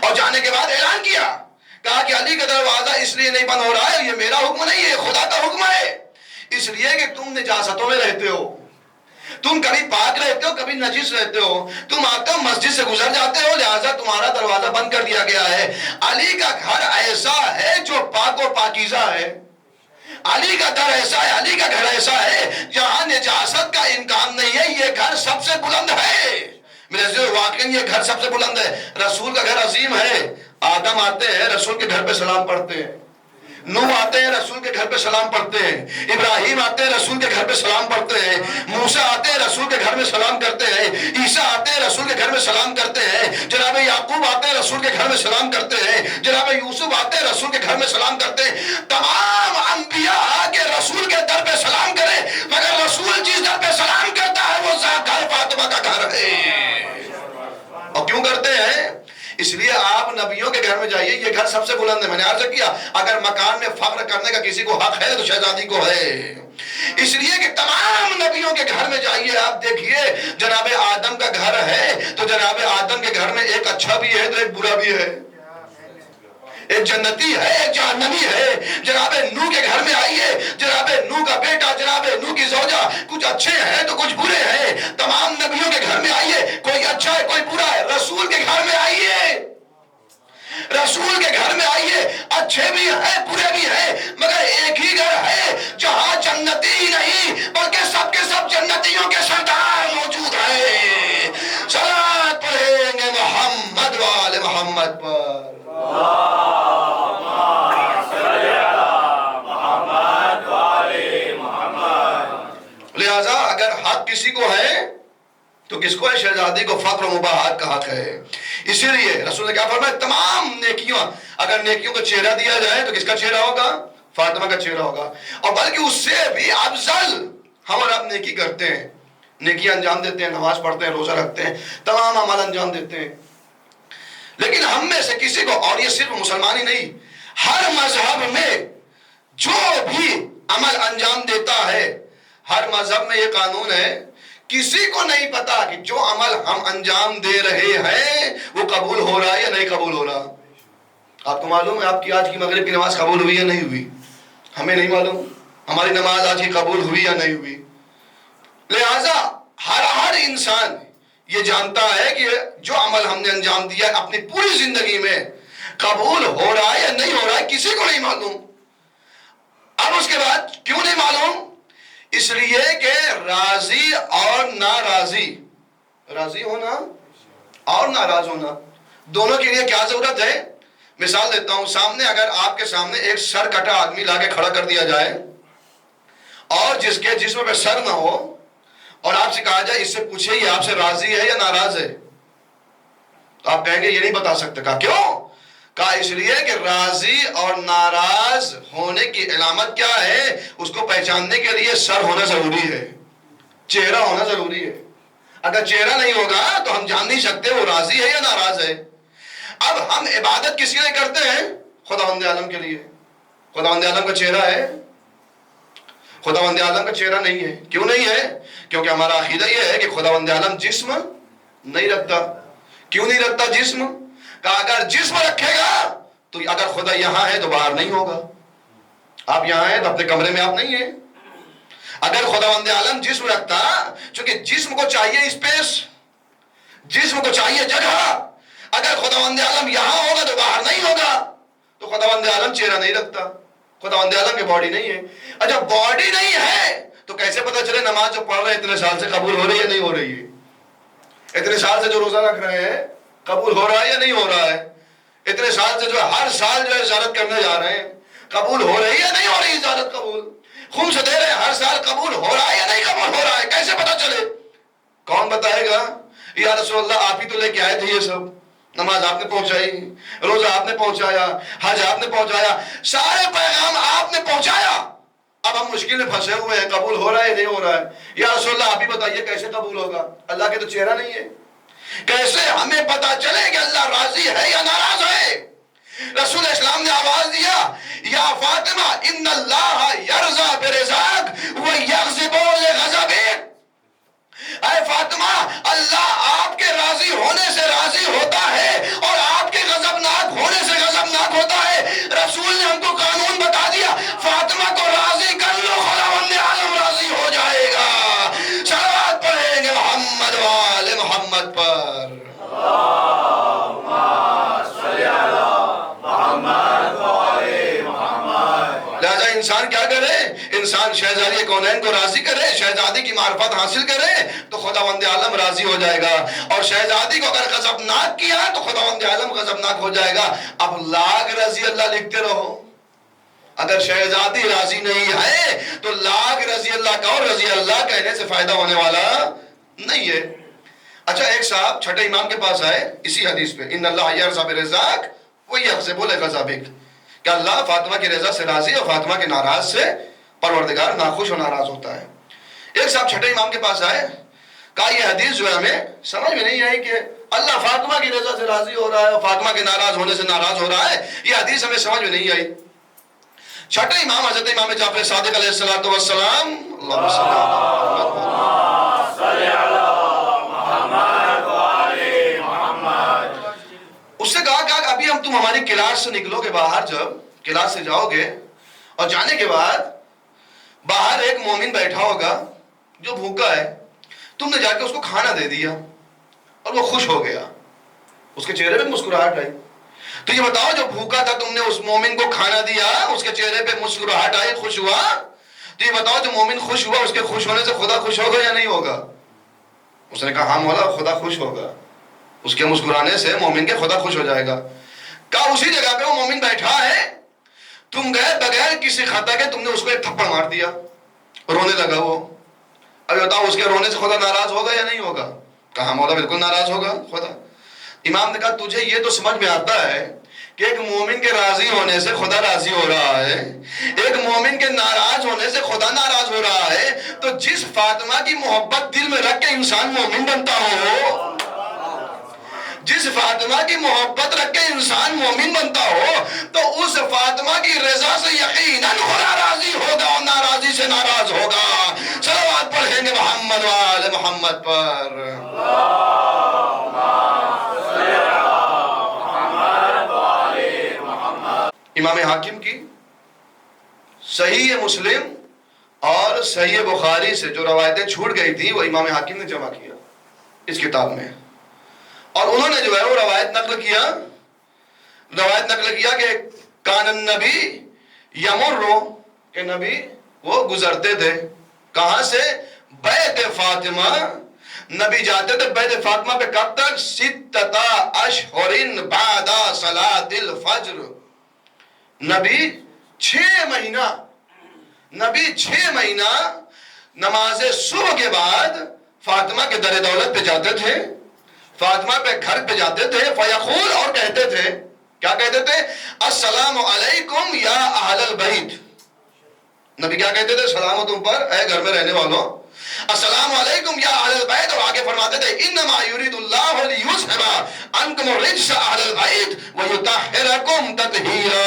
Speaker 1: اور جانے کے بعد اعلان کیا، کہا کہ علی کا دروازہ اس لیے نہیں بند ہو رہا ہے، یہ میرا حکم نہیں ہے، خدا کا حکم ہے، اس لیے کہ تم نجاستوں میں رہتے ہو، تم کبھی پاک رہتے ہو کبھی نجس رہتے ہو، تم آتے ہو مسجد سے گزر جاتے ہو، لہذا تمہارا دروازہ بند کر دیا گیا ہے۔ علی کا گھر ایسا ہے جو پاک و پاکیزہ ہے، علی کا گھر ایسا ہے، علی کا گھر ایسا ہے جہاں نجاست کا امکان نہیں ہے، یہ گھر سب سے بلند ہے۔ میرے عزیزو واقعی یہ گھر سب سے بلند ہے، رسول کا گھر عظیم ہے۔ آدم آتے ہیں رسول کے گھر پہ سلام پڑھتے ہیں، نوح آتے ہیں رسول کے گھر پہ سلام پڑھتے ہیں، ابراہیم آتے ہیں رسول کے گھر پہ سلام پڑھتے ہیں، موسیٰ آتے ہیں رسول کے گھر میں سلام کرتے ہیں، عیسیٰ آتے ہیں رسول کے گھر میں سلام کرتے ہیں، جناب یعقوب آتے ہیں رسول کے گھر میں سلام کرتے ہیں، جناب یوسف آتے ہیں رسول کے گھر میں سلام کرتے ہیں۔ تمام انبیاء آ کے رسول کے در پہ سلام کریں، مگر رسول جس در پہ سلام کرتا ہے وہ گھر فاطمہ کا گھر ہے۔ اور کیوں کرتے ہیں؟ اس لیے آپ نبیوں کے گھر میں جائیے، یہ گھر سب سے بلند ہے۔ میں نے عرض کیا اگر مکان میں فخر کرنے کا کسی کو حق ہے تو شہزادی کو ہے، اس لیے کہ تمام نبیوں کے گھر میں جائیے آپ دیکھیے جناب آدم کا گھر ہے تو جناب آدم کے گھر میں ایک اچھا بھی ہے تو ایک برا بھی ہے، ایک جنتی ہے ایک جہنمی ہے۔ جناب نوح کے گھر میں آئیے، جناب نوح کا بیٹا جناب نوح کی زوجہ کچھ اچھے ہیں تو کچھ برے ہیں۔ تمام نبیوں کے گھر میں آئیے، کوئی اچھا ہے کوئی برا ہے۔ رسول کے گھر میں آئیے، رسول کے گھر میں آئیے، اچھے بھی ہیں برے بھی ہیں، مگر ایک ہی گھر ہے جہاں جنتی ہی نہیں بلکہ سب کے سب جنتیوں کے سردار موجود ہیں۔ صلوات پڑھیں گے محمد وآل محمد پر۔ لہذا اگر حق کسی کو ہے تو کس کو ہے؟ شہزادی کو فقر و مباحات کا حق ہے۔ اسی لیے رسول نے کیا فرمایا؟ تمام نیکیوں، اگر نیکیوں کو چہرہ دیا جائے تو کس کا چہرہ ہوگا؟ فاطمہ کا چہرہ ہوگا، اور بلکہ اس سے بھی افضل ہم اور آپ نیکی کرتے ہیں، نیکی انجام دیتے ہیں، نماز پڑھتے ہیں، روزہ رکھتے ہیں، تمام عمل انجام دیتے ہیں، لیکن ہم میں سے کسی کو، اور یہ صرف مسلمان ہی نہیں، ہر مذہب میں جو بھی عمل انجام دیتا ہے، ہر مذہب میں یہ قانون ہے، کسی کو نہیں پتا کہ جو عمل ہم انجام دے رہے ہیں وہ قبول ہو رہا ہے یا نہیں قبول ہو رہا۔ آپ کو معلوم ہے آپ کی آج کی مغرب کی نماز قبول ہوئی یا نہیں ہوئی؟ ہمیں نہیں معلوم ہماری نماز آج کی قبول ہوئی یا نہیں ہوئی۔ لہذا ہر انسان یہ جانتا ہے کہ جو عمل ہم نے انجام دیا اپنی پوری زندگی میں قبول ہو رہا ہے یا نہیں ہو رہا ہے، کسی کو نہیں معلوم۔ اب اس کے بعد کیوں نہیں معلوم؟ اس لیے کہ راضی اور ناراضی، راضی ہونا اور ناراض ہونا دونوں کے لیے کیا ضرورت ہے؟ مثال دیتا ہوں، سامنے اگر آپ کے سامنے ایک سر کٹا آدمی لا کے کھڑا کر دیا جائے اور جس کے جسم پہ سر نہ ہو اور آپ سے کہا جائے اس سے پوچھے یہ آپ سے راضی ہے یا ناراض ہے، تو آپ کہیں گے یہ نہیں بتا سکتے۔ کہا کیوں؟ کہا اس لیے کہ راضی اور ناراض ہونے کی علامت کیا ہے؟ اس کو پہچاننے کے لیے سر ہونا ضروری ہے، چہرہ ہونا ضروری ہے۔ اگر چہرہ نہیں ہوگا تو ہم جان نہیں سکتے وہ راضی ہے یا ناراض ہے۔ اب ہم عبادت کس لیے کرتے ہیں؟ خداوند عالم کے لیے۔ خداوند عالم کا چہرہ ہے، خداوند عالم کا چہرہ نہیں ہے. کیوں نہیں ہے؟ کیونکہ ہمارا عقیدہ یہ ہے کہ خداوند عالم جسم نہیں رکھتا. کیوں نہیں رکھتا جسم؟ کہ اگر جسم رکھے گا تو اگر خدا یہاں ہے تو باہر نہیں ہوگا. آپ یہاں ہیں تو اپنے کمرے میں آپ نہیں ہیں. اگر خداوند عالم جسم رکھتا، چونکہ جسم کو چاہیے اسپیس، جسم کو چاہیے جگہ، اگر خداوند عالم یہاں ہوگا تو باہر نہیں ہوگا. تو خداوند عالم چہرہ نہیں رکھتا. خداوند عالم کی باڈی نہیں ہے. اچھا باڈی نہیں ہے تو کیسے پتا چلے نماز جو پڑھ رہے ہیں اتنے سال سے قبول ہو رہی ہے نہیں ہو رہی ہے؟ اتنے سال سے جو روزہ رکھ رہے ہیں قبول ہو رہا ہے یا نہیں ہو رہا ہے؟ اتنے سال سے جو ہر سال جو ہے زیارت کرنے جا رہے ہیں قبول ہو رہی ہے نہیں ہو رہی زیارت؟ قبول خون سے دے رہے ہیں ہر سال قبول ہو رہا ہے یا نہیں قبول ہو رہا ہے؟ کیسے پتا چلے؟ کون بتائے گا؟ یا رسول اللہ آپ ہی تو لے کے آئے تھے یہ سب. نماز آپ نے پہنچائی، روزہ آپ نے پہنچایا، حج آپ نے پہنچایا، سارے پیغام آپ نے پہنچایا. اب ہم مشکل میں پھنسے ہوئے ہیں، قبول ہو رہا ہے نہیں ہو رہا ہے. یا رسول اللہ آپ ہی بتائیے کیسے قبول ہوگا؟ اللہ کے تو چہرہ نہیں ہے. کیسے ہمیں پتا چلے کہ اللہ راضی ہے یا ناراض ہے؟ رسول اسلام نے آواز دیا، یا فاطمہ ان اللہ یرضا برضاک و یغضب لغضبک. اے فاطمہ اللہ آپ کے راضی ہونے سے راضی ہوتا ہے اور آپ کے غضبناک ہونے سے غضبناک ہوتا ہے. رسول نے ہم کو قانون بتا دیا، فاطمہ کو راضی کر لو خداوند عالم راضی ہو جائے گا. صلوات پڑھیں گے محمد وآل محمد پر. لہذا انسان کیا کرے؟ انسان شہزادی کونین کو راضی کرے، شہزادی کی معرفت حاصل کرے تو خداوند عالم راضی ہو جائے گا. اور شہزادی کو اگر غضبناک کیا تو خداوند عالم غضبناک ہو جائے گا. اب لاکھ رضی اللہ لکھتے رہو، اگر شہزادی راضی نہیں ہے تو لاکھ رضی اللہ کا اور رضی اللہ کہنے سے فائدہ ہونے والا نہیں ہے. اچھا ایک صاحب چھٹے امام کے پاس آئے اسی حدیث پہ، ان اللہ یرضا برضاک و یغضب لغضبک، کہ اللہ فاطمہ کی رضا سے راضی اور فاطمہ کے ناراض سے پروردگار ناخوش اور ناراض ہوتا ہے. ایک صاحب چھٹے امام کے پاس آئے، کہا یہ حدیث جو ہے ہمیں سمجھ میں نہیں آئی کہ اللہ فاطمہ کی رضا سے راضی ہو رہا ہے اور فاطمہ کے ناراض ہونے سے ناراض ہو رہا ہے. یہ حدیث ہمیں سمجھ میں نہیں آئی. چھٹے امام حضرت امام جعفر صادق علیہ السلام، اللہم صلی علی محمد وآل محمد، اس سے کہا کہ ابھی ہم تم ہماری کلاس سے نکلو گے باہر، جب کلاس سے جاؤ گے اور جانے کے بعد باہر ایک مومن بیٹھا ہوگا جو بھوکا ہے، تم نے جا کے اس کو کھانا دے دیا اور وہ خوش ہو گیا، اس کے چہرے پہ مسکراہٹ آئی. تو یہ بتاؤ جو بھوکا تھا تم نے اس مومن کو کھانا دیا، اس کے چہرے پہ مسکراہٹ آئی، خوش ہوا، تو یہ بتاؤ جو مومن خوش ہوا اس کے خوش ہونے سے خدا خوش ہوگا یا نہیں ہوگا؟ اس نے کہا ہاں مولا خدا خوش ہوگا، اس کے مسکرانے سے مومن کے خدا خوش ہو جائے گا. کہا اسی جگہ پہ وہ مومن بیٹھا ہے، تم گئے بغیر کسی خطا کے تم نے اس کو ایک تھپڑ مار دیا، رونے لگا وہ. اب بتاؤ اس کے رونے سے خدا ناراض ہوگا یا نہیں ہوگا؟ کہا مولا بالکل ناراض ہوگا خدا. امام نے کہا تجھے یہ تو سمجھ میں آتا ہے کہ ایک مومن کے راضی ہونے سے خدا راضی ہو رہا ہے، ایک مومن کے ناراض ہونے سے خدا ناراض ہو رہا ہے. تو جس فاطمہ کی محبت دل میں رکھ کے انسان مومن بنتا ہو، جس فاطمہ کی محبت رکھ کے انسان مومن بنتا ہو، تو اس فاطمہ کی رضا سے یقیناً خدا راضی ہوگا اور ناراضی سے ناراض ہوگا. صلوات پڑھیں گے محمد وآل محمد پر. امام حاکم کی صحیح مسلم اور صحیح بخاری سے جو روایتیں چھوٹ گئی تھی وہ امام حاکم نے جمع کیا اس کتاب میں، اور انہوں نے جو ہے وہ روایت نقل کیا کہ کان النبی یمرو، کہ نبی وہ گزرتے تھے کہاں سے؟ بیت فاطمہ. نبی جاتے تھے بیت فاطمہ پہ کب تک؟ 6 اشہر بعد صلاۃ الفجر. نبی 6 مہینہ نماز صبح کے بعد فاطمہ کے در دولت پہ جاتے تھے، فاطمہ پہ گھر پہ جاتے تھے. فیقول، اور کہتے تھے، کیا کہتے تھے؟ السلام علیکم یا اہل البیت. نبی کیا کہتے تھے؟ سلام تم پر اے گھر میں رہنے والوں، السلام علیکم یا اہل البیت. اور آگے فرماتے تھے انما یرید اللہ لیذھب عنکم الرجس اہل البیت ویطہرکم تطہیرا.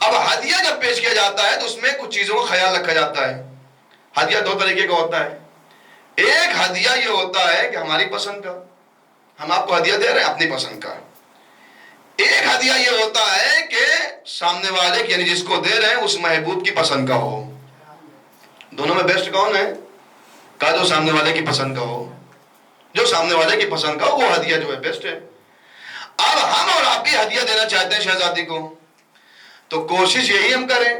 Speaker 1: اب ہدیہ جب پیش کیا جاتا ہے تو اس میں کچھ چیزوں کا خیال رکھا جاتا ہے. ہدیہ دو طریقے کا ہوتا ہے. ایک ہدیہ یہ ہوتا ہے کہ ہماری پسند کا، ہم آپ کو ہدیہ دے رہے ہیں اپنی پسند کا. ایک ہدیہ یہ ہوتا ہے کہ سامنے والے یعنی جس کو دے رہے ہیں اس محبوب کی پسند کا ہو. دونوں میں بیسٹ کون ہے؟ کا جو سامنے والے کی پسند کا ہو. جو سامنے والے کی پسند کا ہو وہ ہدیہ جو ہے بیسٹ ہے. اب ہم اور آپ بھی ہدیہ دینا چاہتے ہیں شہزادی کو، تو کوشش یہی ہم کریں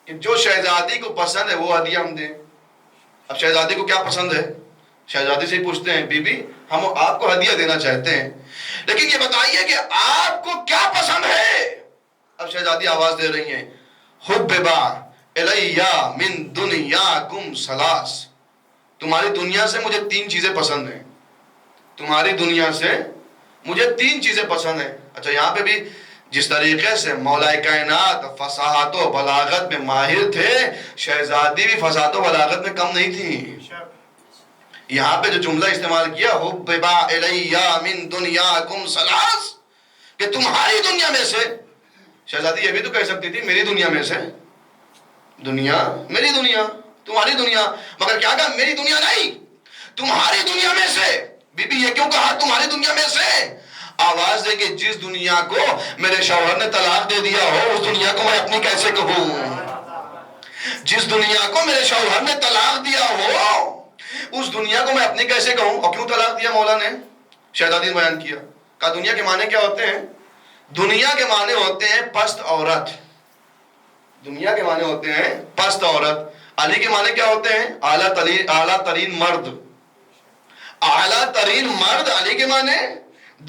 Speaker 1: کہ جو شہزادی کو پسند ہے وہ ہدیہ ہم دیں. اب شہزادی کو کیا پسند ہے؟ شہزادی سے پوچھتے ہیں بی بی ہم آپ کو ہدیہ دینا چاہتے ہیں لیکن یہ بتائیے کہ آپ کو کیا پسند ہے. اب شہزادی آواز دے رہی ہیں حببا الیہ من دنیاکم ثلاث، تمہاری دنیا سے مجھے 3 چیزیں پسند ہیں. تمہاری دنیا سے مجھے 3 چیزیں پسند ہیں. اچھا یہاں پہ بھی جس طریقے سے مولا کائنات فصاحت و بلاغت میں ماہر تھے، شہزادی بھی فصاحت و بلاغت میں کم نہیں تھی. یہاں پہ جو جملہ استعمال کیا حببا الیہ من دنیاکم ثلاث، کہ تمہاری دنیا میں سے، شہزادی یہ بھی تو کہہ سکتی تھی میری دنیا میں سے. دنیا میری دنیا تمہاری دنیا، مگر کیا کہا میری دنیا نہیں تمہاری دنیا میں سے. بی بی یہ کیوں کہا تمہاری دنیا میں سے؟ آواز دے کہ جس دنیا کو میرے شوہر نے طلاق دے دیا ہو اس دنیا کو میں اپنی کیسے کہوں؟ جس دنیا کو میرے شوہر نے طلاق دیا ہو اس دنیا کو میں اپنی کیسے کہوں؟ اور کیوں طلاق دیا مولا نے؟ شہزادی نے بیان کیا. کہا دنیا کے معنی کیا ہوتے ہیں؟ دنیا کے معنی ہوتے ہیں پست عورت. دنیا کے معنی ہوتے ہیں پست عورت. علی کے معنی کیا ہوتے ہیں؟ اعلیٰ ترین مرد. اعلیٰ ترین مرد علی کے معنی،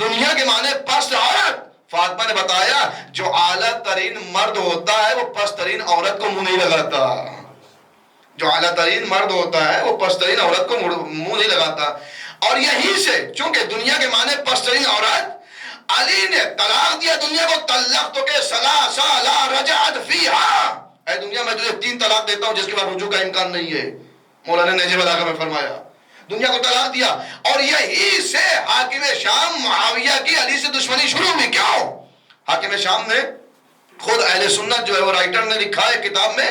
Speaker 1: دنیا کے معنی پست عورت. فاطمہ نے بتایا جو اعلیٰ ترین مرد ہوتا ہے وہ پست ترین عورت کو منہ نہیں لگاتا. جو اعلیٰ ترین مرد ہوتا ہے وہ پست ترین عورت کو منہ نہیں لگاتا. اور یہیں سے چونکہ دنیا کے معنی پست ترین عورت، علی نے طلاق دیا دنیا کو. طلقتک ثلاثا لا رجعت فیہا، اے دنیا میں تجھے 3 طلاق دیتا ہوں جس کے بعد رجوع کا امکان نہیں ہے. مولانا نہج البلاغہ میں فرمایا دنیا کو طلاق دیا. اور یہی سے حاکم شام معاویہ کی علی سے دشمنی شروع ہوئی. کیوں؟ حاکم شام نے خود اہل سنت جو ہے وہ رائٹر نے لکھا ہے کتاب میں،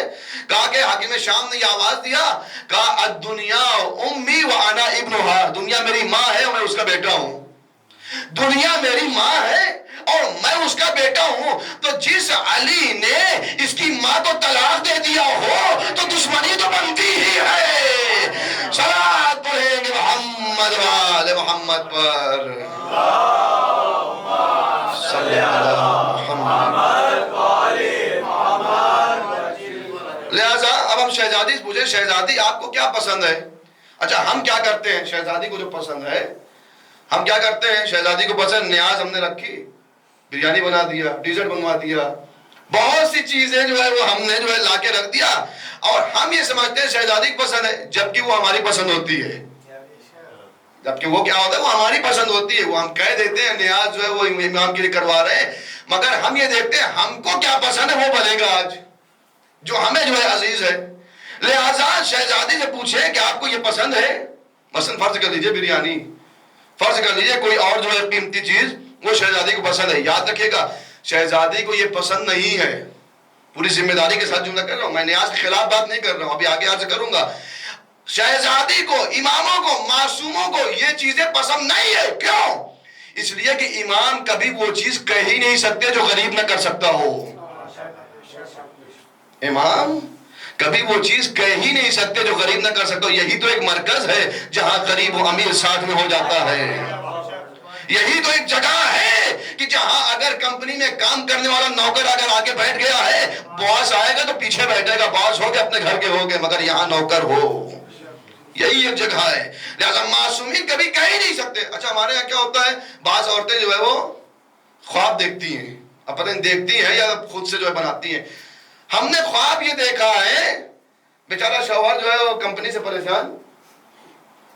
Speaker 1: کہا کہ حاکم شام نے یہ آواز دیا، کہا الدنیا امی وانا ابنہا، دنیا میری ماں ہے اور میں اس کا بیٹا ہوں. دنیا میری ماں ہے اور میں اس کا بیٹا ہوں، تو جس علی نے اس کی ماں کو طلاق دے دیا ہو تو دشمنی تو بنتی ہی ہے. صلوات پڑھیں گے محمد وآل محمد پر. صلی اللہ محمد. لہذا اب ہم شہزادی سے پوچھیں شہزادی آپ کو کیا پسند ہے؟ اچھا ہم کیا کرتے ہیں شہزادی کو جو پسند ہے ہم کیا کرتے ہیں؟ شہزادی کو پسند نیاز ہم نے رکھی، بریانی بنا دیا، ڈیزرٹ بنوا دیا، بہت سی چیزیں جو ہے وہ ہم نے جو ہے لا کے رکھ دیا اور ہم یہ سمجھتے ہیں شہزادی کو پسند ہے، جبکہ وہ ہماری پسند ہوتی ہے. جبکہ وہ کیا ہوتا ہے؟ وہ ہماری پسند ہوتی ہے. وہ ہم کہہ دیتے ہیں نیاز جو ہے وہ امام کے لیے کروا رہے ہیں، مگر ہم یہ دیکھتے ہیں ہم کو کیا پسند ہے وہ بنے گا آج جو ہمیں جو ہے عزیز ہے. لہٰذا شہزادی سے پوچھیں کہ آپ کو یہ پسند ہے. مثلا فرض کر لیجئے بریانی، فرض کر لیجئے کوئی اور جو ہے قیمتی چیز وہ شہزادی کو پسند ہے. یاد رکھیے گا شہزادی کو یہ پسند نہیں ہے. پوری ذمہ داری کے ساتھ جملہ کر رہا ہوں، میں نیاز کے خلاف بات نہیں کر رہا ہوں، ابھی آگے عرض کروں گا. شہزادی کو، اماموں کو، معصوموں کو یہ چیزیں پسند نہیں ہے. کیوں؟ اس لیے کہ امام کبھی وہ چیز کہہ ہی نہیں سکتے جو غریب نہ کر سکتا ہو. امام کبھی وہ چیز کہہ ہی نہیں سکتے جو غریب نہ کر سکتا ہو. یہی تو ایک مرکز ہے جہاں غریب و امیر ساتھ میں ہو جاتا ہے. یہی تو ایک جگہ ہے کہ جہاں اگر کمپنی میں کام کرنے والا نوکر اگر آگے بیٹھ گیا ہے، باس آئے گا تو پیچھے بیٹھے گا. باس ہو گئے اپنے گھر کے ہو گئے، مگر یہاں نوکر ہو. یہی ایک جگہ ہے. لہذا معصومین کبھی کہہ ہی نہیں سکتے. اچھا ہمارے یہاں کیا ہوتا ہے؟ بعض عورتیں جو ہے وہ خواب دیکھتی ہیں، اب پتہ نہیں دیکھتی ہیں یا خود سے جو ہے بناتی ہیں. ہم نے خواب یہ دیکھا ہے بیچارہ شوہر جو ہے وہ کمپنی سے پریشان،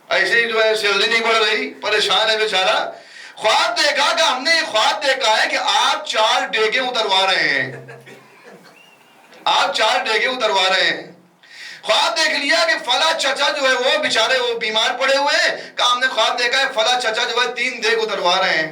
Speaker 1: ایسے ہی جو ہے سیلری نہیں بڑھ رہی، پریشان ہے بیچارہ. خواب دیکھا کہ ہم نے یہ خواب دیکھا ہے کہ آپ 4 ڈیگے اتروا رہے ہیں. آپ 4 ڈیگے اتروا رہے ہیں. خواب دیکھ لیا کہ فلاں چچا جو ہے وہ بیچارے وہ بیمار پڑے ہوئے ہیں، کہ ہم نے خواب دیکھا ہے فلاں چچا جو ہے 3 دیگ اتروا رہے ہیں.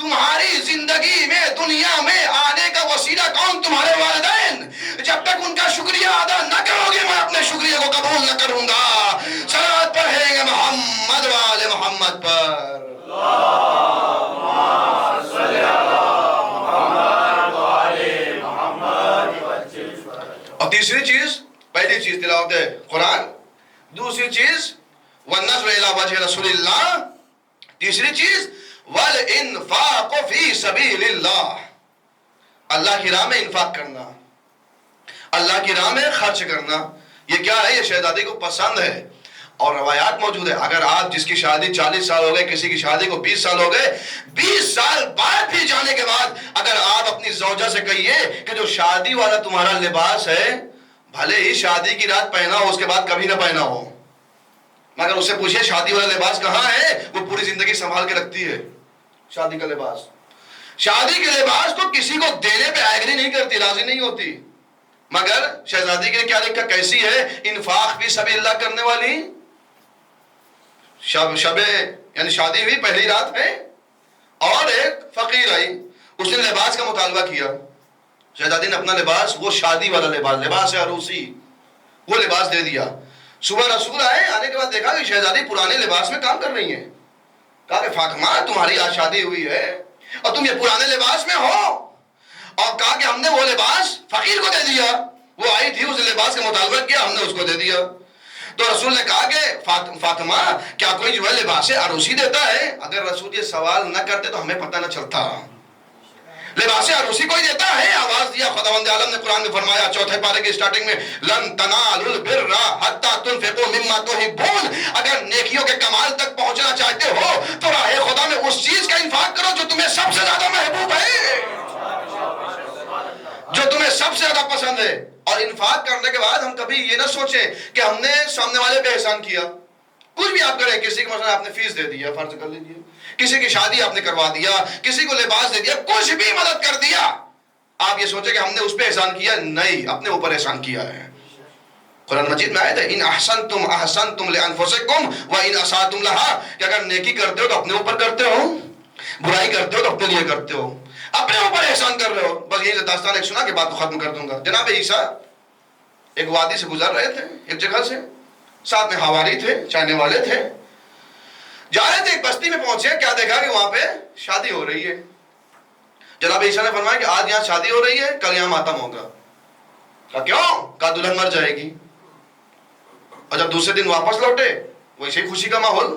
Speaker 1: تمہاری زندگی میں دنیا میں آنے کا وسیلہ کون؟ تمہارے والدین. جب تک ان کا شکریہ ادا نہ کرو گے میں اپنے شکریہ کو قبول نہ کروں گا. صلوات پڑھیں گے محمد و آل محمد پر. اور تیسری چیز، پہلی چیز تلاوت قرآن، دوسری چیز والنظر الى وجہ رسول اللہ، تیسری چیز والانفاق فی سبیل اللہ، اللہ کی راہ میں انفاق کرنا، اللہ کی راہ میں خرچ کرنا. یہ کیا ہے؟ یہ شہزادی کو پسند ہے. اور روایات موجود ہے، اگر آپ جس کی شادی 40 سال ہو گئے، کسی کی شادی کو 20 سال ہو گئے، 20 سال بعد بھی جانے کے بعد اگر آپ اپنی زوجہ سے کہیے کہ جو شادی والا تمہارا لباس ہے بھلے ہی شادی کی رات پہنا ہو، اس کے بعد کبھی نہ پہنا ہو، مگر اس سے پوچھئے شادی والا لباس کہاں ہے؟ وہ پوری زندگی سنبھال کے رکھتی ہے شادی کا لباس. شادی کے لباس کو کسی کو دینے پہ ایگری نہیں کرتی، راضی نہیں ہوتی. مگر شہزادی کے لیے کیا لکھا؟ کیسی ہے؟ انفاق فی سبیل اللہ کرنے والی. شب یعنی شادی ہوئی پہلی رات میں، اور ایک فقیر آئی، اس نے لباس کا مطالبہ کیا. شہزادی نے اپنا لباس، وہ شادی والا لباس، لباس عروسی، وہ لباس دے دیا. صبح رسول آئے، آنے کے بعد دیکھا کہ شہزادی پرانے لباس میں کام کر رہی ہیں. کہا کہ فاطمہ تمہاری آج شادی ہوئی ہے اور تم یہ پرانے لباس میں ہو. اور کہا کہ ہم نے وہ لباس فقیر کو دے دیا. وہ آئی تھی، اس لباس کا مطالبہ کیا، ہم نے اس کو دے دیا. تو رسول نے کہا کہ فاطمہ کیا کوئی جو ہے لباس عروسی دیتا ہے؟ اگر رسول یہ سوال نہ کرتے تو ہمیں پتہ نہ چلتا. لباس عروسی کوئی دیتا ہے؟ آواز دیا. خداوند عالم نے قرآن میں فرمایا 4 پارے کی سٹارٹنگ میں لن تنالوا البر حتى تنفقوا مما تحبون. اگر نیکیوں کے کمال تک پہنچنا چاہتے ہو تو راہ خدا میں اس چیز کا انفاق کرو جو تمہیں سب سے زیادہ محبوب ہے، جو تمہیں سب سے زیادہ پسند ہے. اور انفاق کرنے کے بعد ہم کبھی یہ نہ سوچیں کہ ہم نے سامنے والے پہ احسان کیا. کچھ بھی آپ کریں، کسی کو مثلا آپ نے فیس دے دیا، فرض کر لیجیے، کسی کی شادی آپ نے کروا دیا، کسی کو لباس دے دیا، کچھ بھی مدد کر دیا، آپ یہ سوچیں کہ ہم نے اس پہ احسان کیا. نہیں، اپنے اوپر احسان کیا ہے. قرآن مجید میں آیت ہے ان احسنتم احسنتم لانفسکم وان اسأتم لها، کہ اگر نیکی کرتے ہو تو اپنے اوپر کرتے ہو، برائی کرتے ہو تو اپنے لیے کرتے ہو، اپنے اوپر احسان کر رہے ہو. بس یہی داستان ایک سنا کے بات کو ختم کر دوں گا. جناب عیسیٰ ایک وادی سے گزر رہے تھے، ایک جگہ سے، ساتھ میں حواری تھے، چاہنے والے تھے، جا رہے تھے، ایک بستی میں پہنچے. کیا دیکھا کہ وہاں پہ شادی ہو رہی ہے. جناب عیسیٰ نے فرمایا کہ آج یہاں شادی ہو رہی ہے، کل یہاں ماتم ہوگا. کہا کیوں؟ کہا دلہن مر جائے گی. اور جب دوسرے دن واپس لوٹے ویسے ہی خوشی کا ماحول.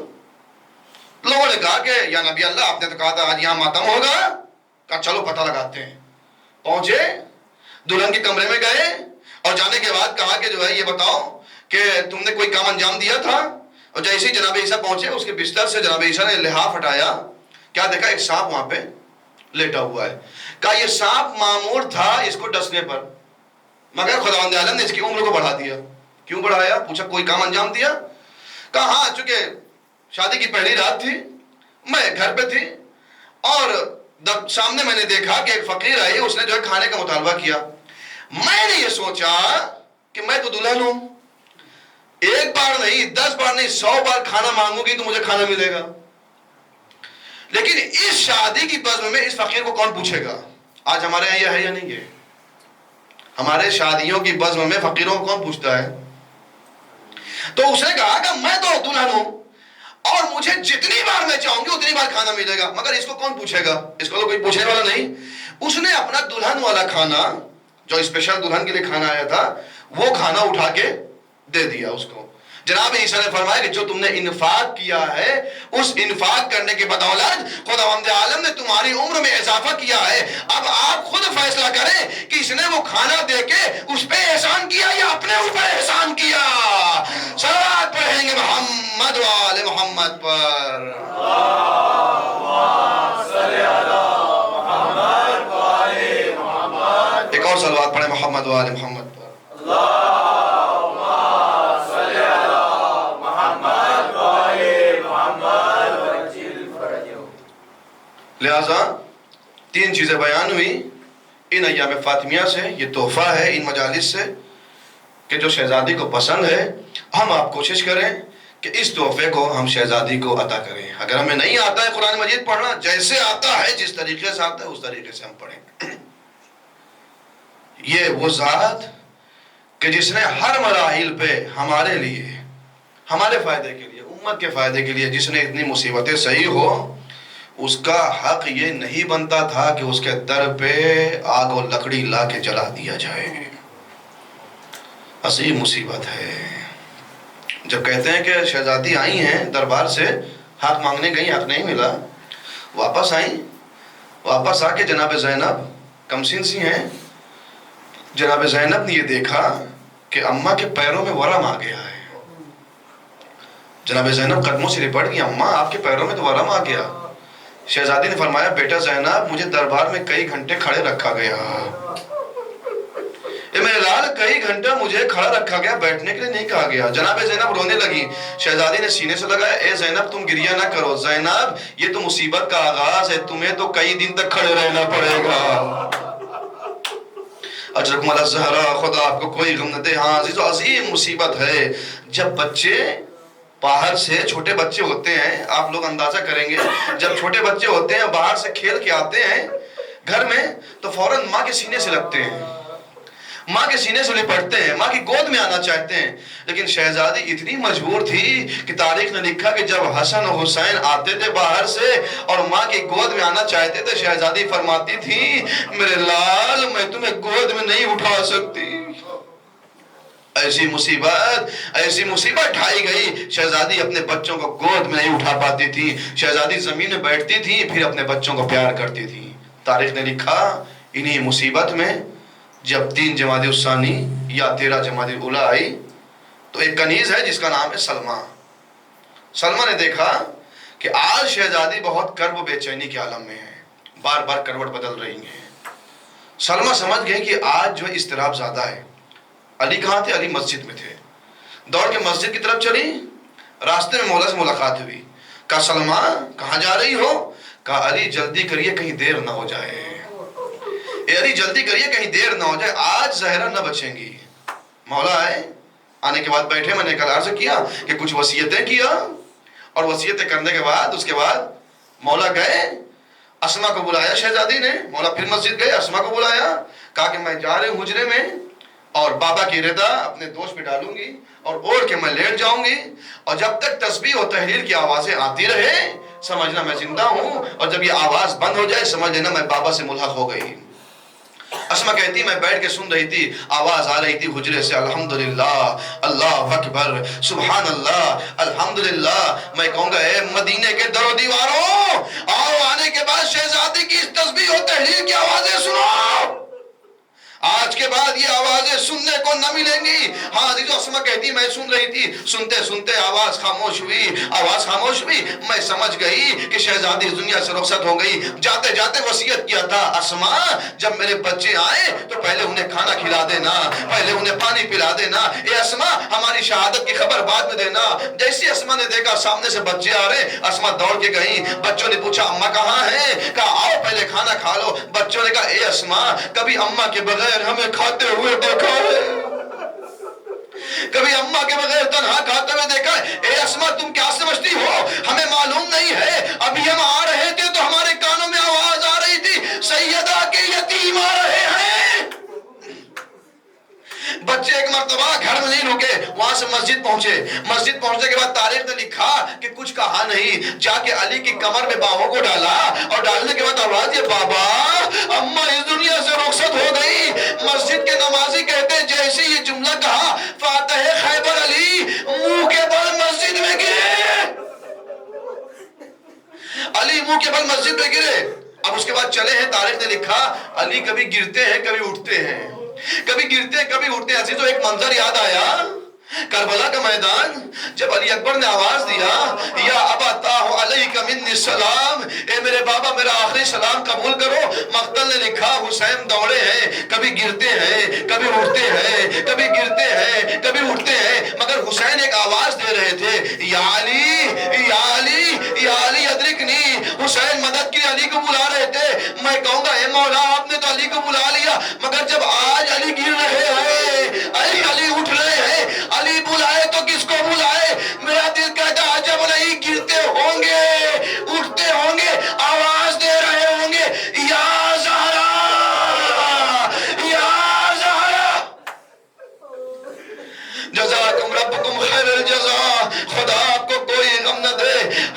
Speaker 1: لوگوں نے کہا کہ یا نبی اللہ آپ نے تو کہا تھا آج یہاں ماتم ہوگا. کہا چلو پتہ لگاتے ہیں. پہنچے، دلہن کے کمرے میں گئے اور جانے کے بعد کہا کہ جو ہے یہ بتاؤ کہ تم نے کوئی کام انجام دیا تھا. اور جیسے ہی جناب عیسیٰ پہنچے اس کے بستر سے جناب عیسیٰ نے لحاف ہٹایا. کیا دیکھا؟ ایک سانپ وہاں پہ لیٹا ہوا ہے. کہا یہ سانپ معمور تھا اس کو ڈسنے پر، مگر خداوند عالم نے اس کی عمر کو بڑھا دیا. کیوں بڑھایا؟ پوچھا کوئی کام انجام دیا؟ کہا ہاں، چونکہ شادی کی پہلی رات تھی، میں گھر پہ تھی اور سامنے میں نے دیکھا کہ ایک فقیر آئی، اس نے جو ہے کھانے کا مطالبہ کیا. میں نے یہ سوچا کہ میں تو دلہن ہوں، ایک بار نہیں، 10 بار نہیں، 100 بار کھانا مانگوں گی تو مجھے کھانا ملے گا. لیکن اس شادی کی بزم میں اس فقیر کو کون پوچھے گا؟ آج ہمارے یہاں یہ ہے یا نہیں ہے؟ ہمارے شادیوں کی بزم میں فقیروں کو کون پوچھتا ہے؟ تو اس نے کہا کہ میں تو دلہن ہوں اور مجھے جتنی بار میں چاہوں گی اتنی بار کھانا ملے گا، مگر اس کو کون پوچھے گا؟ اس کو تو کوئی پوچھنے والا نہیں. اس نے اپنا دلہن والا کھانا، جو اسپیشل دلہن کے لیے کھانا آیا تھا، وہ کھانا اٹھا کے دے دیا اس کو. جناب عیسیٰ نے فرمایا کہ جو تم نے انفاق کیا ہے، اس انفاق کرنے کے بدولت خداوند عالم نے تمہاری عمر میں اضافہ کیا ہے. اب آپ خود فیصلہ کریں کہ اس نے وہ کھانا دے کے اس پہ احسان کیا یا اپنے اوپر احسان کیا. صلوات پڑھیں گے محمد و آل محمد پر. ایک اور صلوات پڑھیں محمد و آل محمد پر. لہذا 3 چیزیں بیان ہوئی ان ایام فاطمیہ سے. یہ تحفہ ہے ان مجالس سے کہ جو شہزادی کو پسند ہے. ہم آپ کوشش کریں کہ اس تحفے کو ہم شہزادی کو عطا کریں. اگر ہمیں نہیں آتا ہے قرآن مجید پڑھنا، جیسے آتا ہے جس طریقے سے آتا ہے اس طریقے سے ہم پڑھیں. یہ وہ ذات کہ جس نے ہر مراحل پہ ہمارے لیے، ہمارے فائدے کے لیے، امت کے فائدے کے لیے، جس نے اتنی مصیبتیں سہی ہو، اس کا حق یہ نہیں بنتا تھا کہ اس کے در پہ آگ و لکڑی لا کے جلا دیا جائے. عظیم مصیبت ہے. جب کہتے ہیں کہ شہزادی آئی ہیں دربار سے، حق مانگنے گئی، حق نہیں ملا، واپس آئیں، واپس آ کے جناب زینب کمسن سی ہیں، جناب زینب نے یہ دیکھا کہ اماں کے پیروں میں ورم آ گیا ہے. جناب زینب قدموں سے لپٹ گئی، اماں آپ کے پیروں میں تو ورم آ گیا. شہزادی نے فرمایا بیٹا زینب، مجھے دربار میں کئی گھنٹے کھڑے رکھا گیا، اے میرے لال کئی گھنٹہ مجھے کھڑا رکھا گیا، بیٹھنے کے لیے نہیں کہا گیا. جناب زینب رونے لگی. شہزادی نے سینے سے لگایا، اے زینب تم گریہ نہ کرو، زینب یہ تو مصیبت کا آغاز ہے، تمہیں تو کئی دن تک کھڑے رہنا پڑے گا. اجرکم اللہ زہرا، خدا آپ کو کوئی غم نہ دے. ہاں عزیز و عظیم مصیبت ہے. جب بچے باہر سے، چھوٹے بچے ہوتے ہیں، آپ لوگ اندازہ کریں گے، جب چھوٹے بچے ہوتے ہیں باہر سے کھیل کے آتے ہیں گھر میں تو فوراً ماں کے سینے سے لگتے ہیں، ماں کے سینے سے لپٹتے ہیں، ماں کی گود میں آنا چاہتے ہیں. لیکن شہزادی اتنی مجبور تھی کہ تاریخ نے لکھا کہ جب حسن و حسین آتے تھے باہر سے اور ماں کی گود میں آنا چاہتے تھے، شہزادی فرماتی تھی میرے لال میں تمہیں گود میں نہیں اٹھا سکتی. ایسی مصیبت ڈھائی گئی، شہزادی اپنے بچوں کو گود میں نہیں اٹھا پاتی تھی. شہزادی زمین میں بیٹھتی تھی، پھر اپنے بچوں کو پیار کرتی تھی. تاریخ نے لکھا انہی مصیبت میں جب 3 جمادی الثانی یا 13 جمادی الاولیٰ آئی تو ایک کنیز ہے جس کا نام ہے سلمہ. سلمہ نے دیکھا کہ آج شہزادی بہت کرب و بے چینی کے عالم میں ہے، بار بار کروٹ بدل رہی ہیں. سلمہ سمجھ گئی کہ آج جو اضطراب زیادہ ہے. علی کہاں تھے؟ علی مسجد میں تھے. دوڑ کے مسجد کی طرف چلی، راستے میں مولا سے ملاقات ہوئی. کہا سلمہ کہاں جا رہی ہو؟ کہا علی جلدی کریے کہیں دیر نہ ہو جائے. اے علی جلدی کریے کہیں دیر نہ ہو جائے، آج زہرا نہ بچیں گی. مولا آئے، آنے کے بعد بیٹھے، میں نے کل عرض کیا کہ کچھ وصیتیں کیا، اور وصیتیں کرنے کے بعد اس کے بعد مولا گئے، اسما کو بلایا. شہزادی نے، مولا پھر مسجد گئے، اسما کو بلایا، کہا کہ میں جا رہی ہوں حجرے میں اور بابا کی رضا اپنے دوست پہ ڈالوں گی اور اوڑھ کے میں لیٹ جاؤں گی، اور جب تک تسبیح و تحلیل کی آوازیں آتی رہے سمجھنا میں زندہ ہوں، اور جب یہ آواز بند ہو جائے سمجھ لینا میں بابا سے ملحق ہو گئی. اسما کہتی میں بیٹھ کے سن رہی تھی، آواز آ رہی تھی حجرے سے، الحمدللہ، اللہ اکبر، سبحان اللہ، الحمدللہ. میں کہوں گا اے مدینے کے در و دیواروں، آؤ آنے کے بعد شہزادی کی اس تسبیح و تحلیل کی آوازیں سنو. آج کے بعد یہ آوازیں سننے کو نہ ملیں گی. ہاں عزیزو، اسما کہتی میں سن رہی تھی، سنتے سنتے آواز خاموش ہوئی، آواز خاموش ہوئی. میں سمجھ گئی کہ شہزادی اس دنیا سے رخصت ہو گئی. جاتے جاتے وصیت کیا تھا، اسما جب میرے بچے آئے تو پہلے انہیں کھانا کھلا دینا، پہلے انہیں پانی پلا دینا. اے اسما ہماری شہادت کی خبر بعد میں دینا. جیسی اسما نے دیکھا سامنے سے بچے آ رہے، اسما دوڑ کے گئی. بچوں نے پوچھا اماں کہاں ہیں؟ کہا آؤ پہلے کھانا کھا لو. بچوں نے کہا اے اسما کبھی اماں کے بغیر ہمیں کھاتے ہوئے دیکھا ہے؟ کبھی اماں کے بغیر تنہا کھاتے ہوئے دیکھا ہے؟ اے اسما تم کیا سمجھتی ہو ہمیں معلوم نہیں ہے؟ ابھی ہم آ رہے تھے تو ہمارے کانوں میں آواز آ رہی تھی سیدہ کے یتیم آ رہے ہیں. بچے ایک مرتبہ گھر میں نہیں رکے، وہاں سے مسجد پہنچے. مسجد پہنچنے کے بعد تاریخ نے لکھا کہ کچھ کہا نہیں، جا کے علی کی کمر میں باہوں کو ڈالا اور ڈالنے کے بعد آواز یہ بابا اماں اس دنیا سے رخصت ہو گئی. مسجد کے نمازی کہتے جیسے یہ جملہ کہا فاتح خیبر علی منہ کے بل مسجد میں گرے. علی منہ کے بل مسجد میں گرے. اب اس کے بعد چلے ہیں، تاریخ نے لکھا علی کبھی گرتے ہیں کبھی اٹھتے ہیں، کبھی گرتے ہیں کبھی اٹھتے ہیں. عزیزو ایک منظر یاد آیا، کربلا کا میدان جب علی اکبر نے آواز دیا یا ابا طاہ علیک منی السلام، اے میرے بابا میرا آخری سلام قبول کرو. مقتل نے لکھا حسین دوڑے ہیں، کبھی گرتے ہیں کبھی اٹھتے ہیں، کبھی گرتے ہیں کبھی اٹھتے ہیں، مگر حسین ایک آواز دے رہے تھے یا علی یا علی یا علی ادرکنی. حسین مدد کے علی کو بلا رہے تھے. میں کہوں گا اے مولا آپ نے تو علی کو بلا لیا، مگر جب آج علی گر رہے ہیں، علی اٹھ رہے ہیں، علی بلائے تو کس کو بلائے؟ میرا دل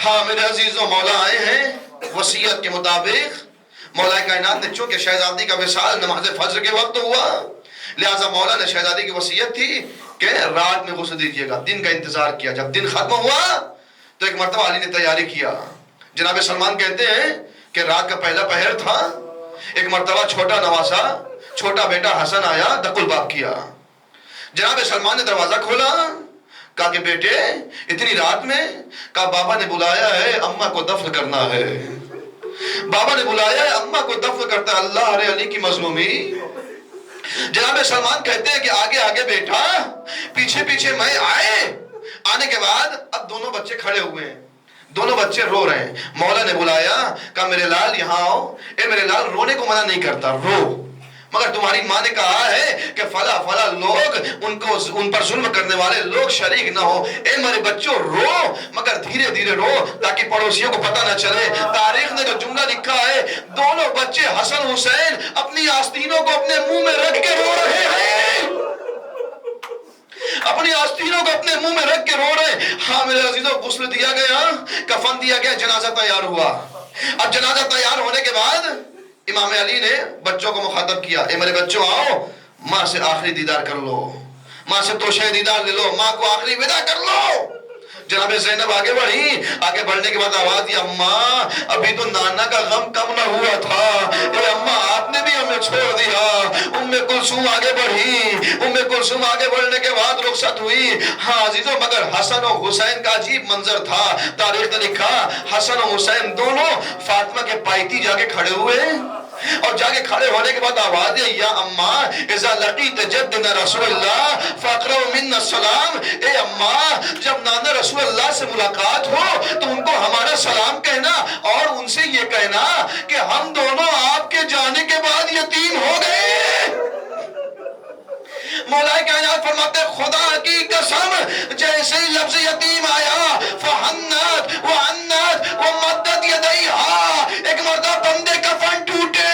Speaker 1: ہاں میرے عزیزوں، مولا آئے ہیں وصیت کے مطابق۔ مولا کائنات نے چونکہ شہزادی کا وصال نماز فجر کے وقت ہوا، لہٰذا مولا نے شہزادی کی وصیت تھی کہ رات میں غسل دیجیے گا، دن کا انتظار کیا۔ جب دن ختم ہوا تو ایک مرتبہ علی نے تیاری کیا۔ جناب سلمان کہتے ہیں کہ رات کا پہلا پہر تھا، ایک مرتبہ چھوٹا نواسا، چھوٹا بیٹا حسن آیا، دق الباب کیا۔ جناب سلمان نے دروازہ کھولا، کہا کہ بیٹے اتنی رات میں؟ کہا بابا نے بلایا ہے، اماں کو دفن کرنا ہے۔ بابا نے بلایا ہے، اماں کو دفن کرتا ہے۔ اللہ ارے علی کی مظلومی۔ جناب سلمان کہتے ہیں کہ آگے آگے بیٹا، پیچھے پیچھے میں آئے۔ آنے کے بعد اب دونوں بچے کھڑے ہوئے ہیں، دونوں بچے رو رہے ہیں۔ مولا نے بلایا، کہا میرے لال یہاں آؤ۔ اے میرے لال، رونے کو منع نہیں کرتا، رو، مگر تمہاری ماں نے کہا ہے کہ فلاں فلاں لوگ ان پر ظلم کرنے والے لوگ شریک نہ ہو۔ اے میرے بچوں رو، مگر دھیرے دھیرے رو تاکہ پڑوسیوں کو پتہ نہ چلے۔ تاریخ نے جو جملہ لکھا ہے، دونوں بچے حسن حسین اپنی آستینوں کو اپنے منہ میں رکھ کے رو رہے ہیں، اپنی آستینوں کو اپنے منہ میں رکھ کے رو رہے ہیں۔ ہاں میرے عزیزوں، غسل دیا گیا، کفن دیا گیا، جنازہ تیار ہوا۔ اب جنازہ تیار ہونے کے بعد امام علی نے بچوں کو مخاطب کیا، اے میرے بچوں آؤ، ماں سے آخری دیدار کر لو، ماں سے توشہ دیدار لے لو، ماں کو آخری ودا کر لو۔ جناب زینب آگے بڑھی، آگے بڑھنے کے بعد آواز دی، اماں ابھی تو نانا کا غم کم نہ ہوا تھا، اے اماں آپ نے بھی ہمیں چھوڑ دیا۔ ام کلثوم آگے بڑھی، ام کلثوم آگے بڑھنے کے بعد رخصت ہوئی۔ ہاں عزیزوں، مگر حسن و حسین کا عجیب منظر تھا۔ تاریخ نے لکھا حسن و حسین دونوں فاطمہ کے پائتی جا کے کھڑے ہوئے، اور جا کے کھڑے ہونے کے بعد آواز ہے، یا اماں اذا لقیت جدنا رسول اللہ فاقرؤ منا السلام۔ اے اماں، جب نانا رسول اللہ سے ملاقات ہو تو ان کو ہمارا سلام کہنا، اور ان سے یہ کہنا کہ ہم دونوں آپ کے جانے کے بعد یتیم ہو گئے۔ مولا کائنات فرماتے خدا کی قسم، جیسے ہی لفظ یتیم آیا فحنت وعنت ومدت یدیہا، ایک مرتبہ بندے کا فن ٹوٹے،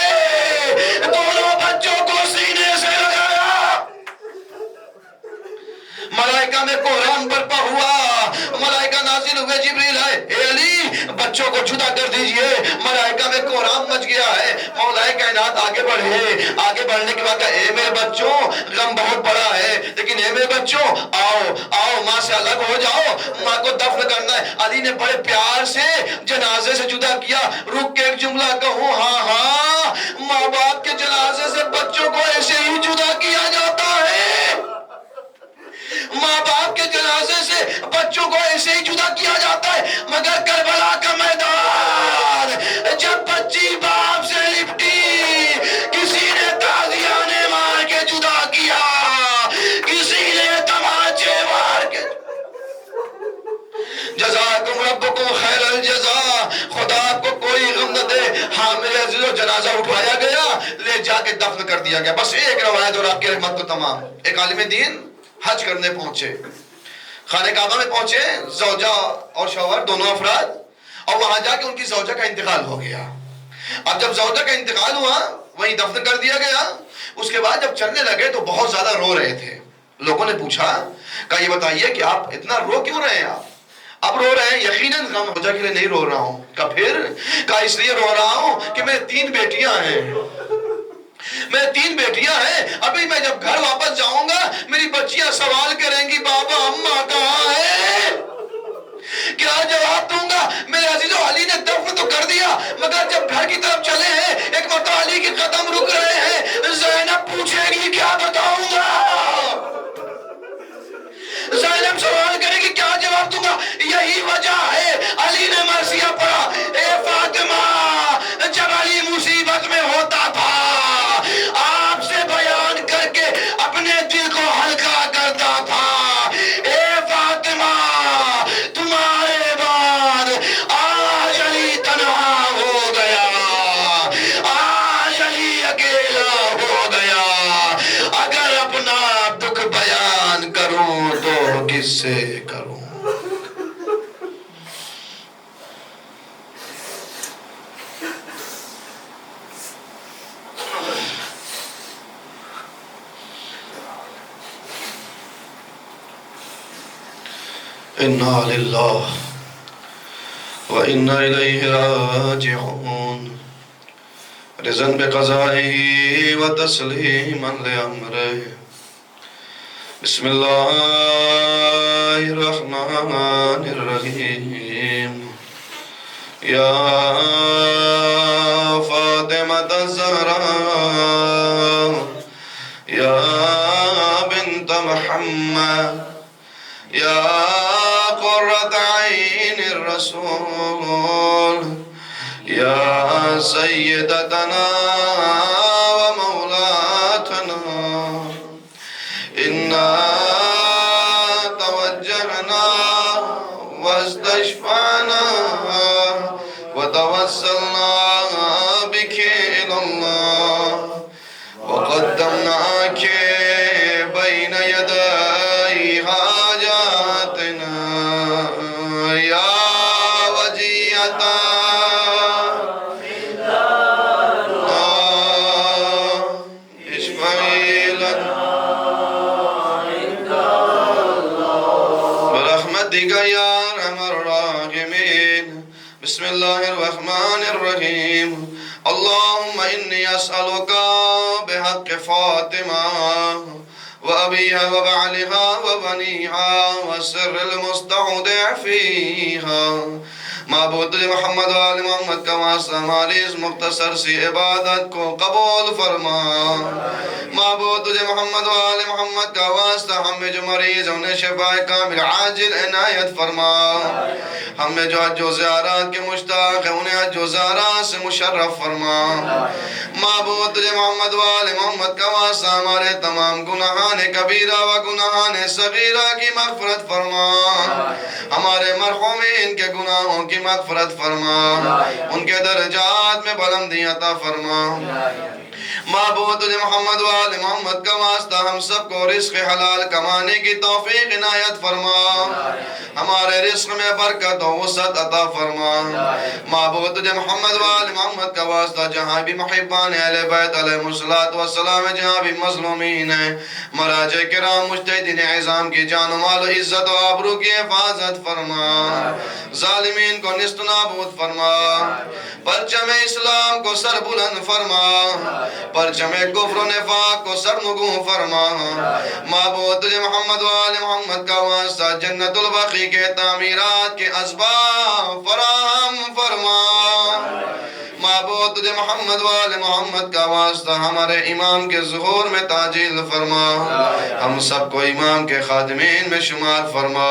Speaker 1: دونوں بچوں کو سینے سے لگایا، ملائکہ میں کوہرام برپا ہوا، ملائکہ نازل ہوئے، جبریل آئے، اے علی بچوں کو جدا کر دیجئے، ملائکہ میں کوہرام مچ گیا ہے۔ مولا کائنات آگے بڑھے، آگے بڑھنے کے بعد کہا، اے میرے بچوں غم بہت بڑا ہے، لیکن اے میرے بچوں آؤ آؤ، ماں سے الگ ہو جاؤ، ماں کو دفن کرنا ہے۔ علی نے بڑے پیار سے جنازے سے جدا کیا۔ رک کے ایک جملہ کہوں، ہاں ہاں، ماں باپ کے جنازے سے بچوں کو ایسے ہی جدا کیا جاتا ہے، ماں باپ کے جنازے سے بچوں کو ایسے ہی جدا کیا جاتا ہے۔ مگر کربلا کا میدان جب بچی باپ سے لپٹی، کسی نے تازیانے مار کے جدا کیا، کسی نے تماچے مار کے۔ جزاکم ربکم خیر الجزا، خدا آپ کو کوئی غم نہ دے۔ ہاں میرے عزیزو، جنازہ اٹھایا گیا، لے جا کے دفن کر دیا گیا۔ بس ایک روایت اور آپ کی رحمت کو تمام۔ ایک عالم دین حج کرنے پہنچے، خانہ کعبہ میں پہنچے، زوجہ اور شوہر دونوں افراد، اور وہاں جا کے ان کی زوجہ کا انتقال ہو گیا۔ اب جب زوجہ کا انتقال ہوا، وہیں دفن کر دیا گیا۔ اس کے بعد جب چلنے لگے تو بہت زیادہ رو رہے تھے۔ لوگوں نے پوچھا، کہا یہ بتائیے کہ آپ اتنا رو کیوں رہے ہیں؟ آپ اب رو رہے ہیں؟ یقیناً غم زوجہ کے لیے نہیں رو رہا ہوں۔ کہا پھر؟ کہا اس لیے رو رہا ہوں کہ میرے 3 بیٹیاں ہیں، میں 3 بیٹیاں ہیں، ابھی میں جب گھر واپس جاؤں گا میری بچیاں سوال کریں گی، بابا اماں کہاں ہے؟ کیا جواب دوں گا؟ میرے عزیزو، علی نے دفن تو کر دیا، مگر جب گھر کی طرف چلے ہیں، ایک مرتبہ علی کے قدم رک رہے ہیں۔ زینب پوچھے گی کیا بتاؤں گا، زینب سوال کرے گی کیا جواب دوں گا؟ یہی وجہ ہے علی نے مرثیہ پڑھا، اے فاطمہ، جب علی مصیبت میں ہوتا تھا آپ سے بیان کر کے اپنے دل کو ہلکا کرتا تھا، اے فاطمہ تمہارے بعد آج علی تنہا ہو گیا، آج علی اکیلا ہو گیا، اگر اپنا دکھ بیان کروں تو کس سے کروں؟ انا للہ وإنا إليه راجعون رضا بقضائه وتسليما لأمره بسم الله الرحمن الرحيم يا فاطمة الزهراء يا بنت محمد يا قرة عين الرسول يا سيدتنا ومولاتنا إنا توجهنا واستشفعنا وتوسلنا بك إلى الله وقدمناك بين يدي حاجاتنا يا وجية اشفعي لنا برحمتك يا أرحم الراحمين بسم الله الرحمن الرحيم اللهم إني أسألك بحق فاطمة وأبيها وبعلها وبنيها والسر المستودع فيها معبود محمد وآل محمد کا واسطہ ہماری اس مختصر سی عبادت کو قبول فرما معبود محمد وآل محمد کا واسطہ ہمیں جو مریض انہیں شفاء کامل عاجل عنایت فرما ہمیں جو حج و زیارات کے مشتاق ہیں انہیں حج و زیارات سے مشرف فرما معبود محمد وآل محمد کا واسطہ ہمارے تمام گناہان کبیرہ و گناہان صغیرہ کی مغفرت فرما ہمارے مرحومین کے گناہوں کی مغفرت فرما ان کے درجات میں بلندی عطا فرما معبود محمد وآل محمد کا واسطہ ہم سب کو رزق حلال کمانے کی توفیق عنایت فرما ہمارے رزق میں برکت و وسعت عطا فرما معبود محمد وآل محمد کا واسطہ جہاں بھی محبان اہل بیت علیہ السلام جہاں بھی مظلومین ہیں مراجع کرام مجتہدین عظام کی جان و مال و عزت و آبرو کی حفاظت فرما ظالمین کو نست نابود فرما پرچم اسلام کو سر بلند فرما پرچم کفر و نفاق کو سر نگوں فرما معبود محمد وآل محمد کا واسطہ جنت البقیع کے تعمیرات کے اسباب فراہم فرما معبود محمد وآل محمد کا واسطہ ہمارے امام کے ظہور میں تعجیل فرما ہم سب کو امام کے خادمین میں شمار فرما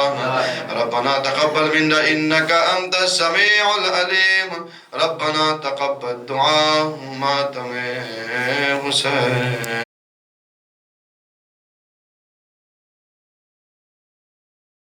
Speaker 1: ربنا تقبل منا انك انت السميع العليم ربنا تقبل دعاء ماتم حسین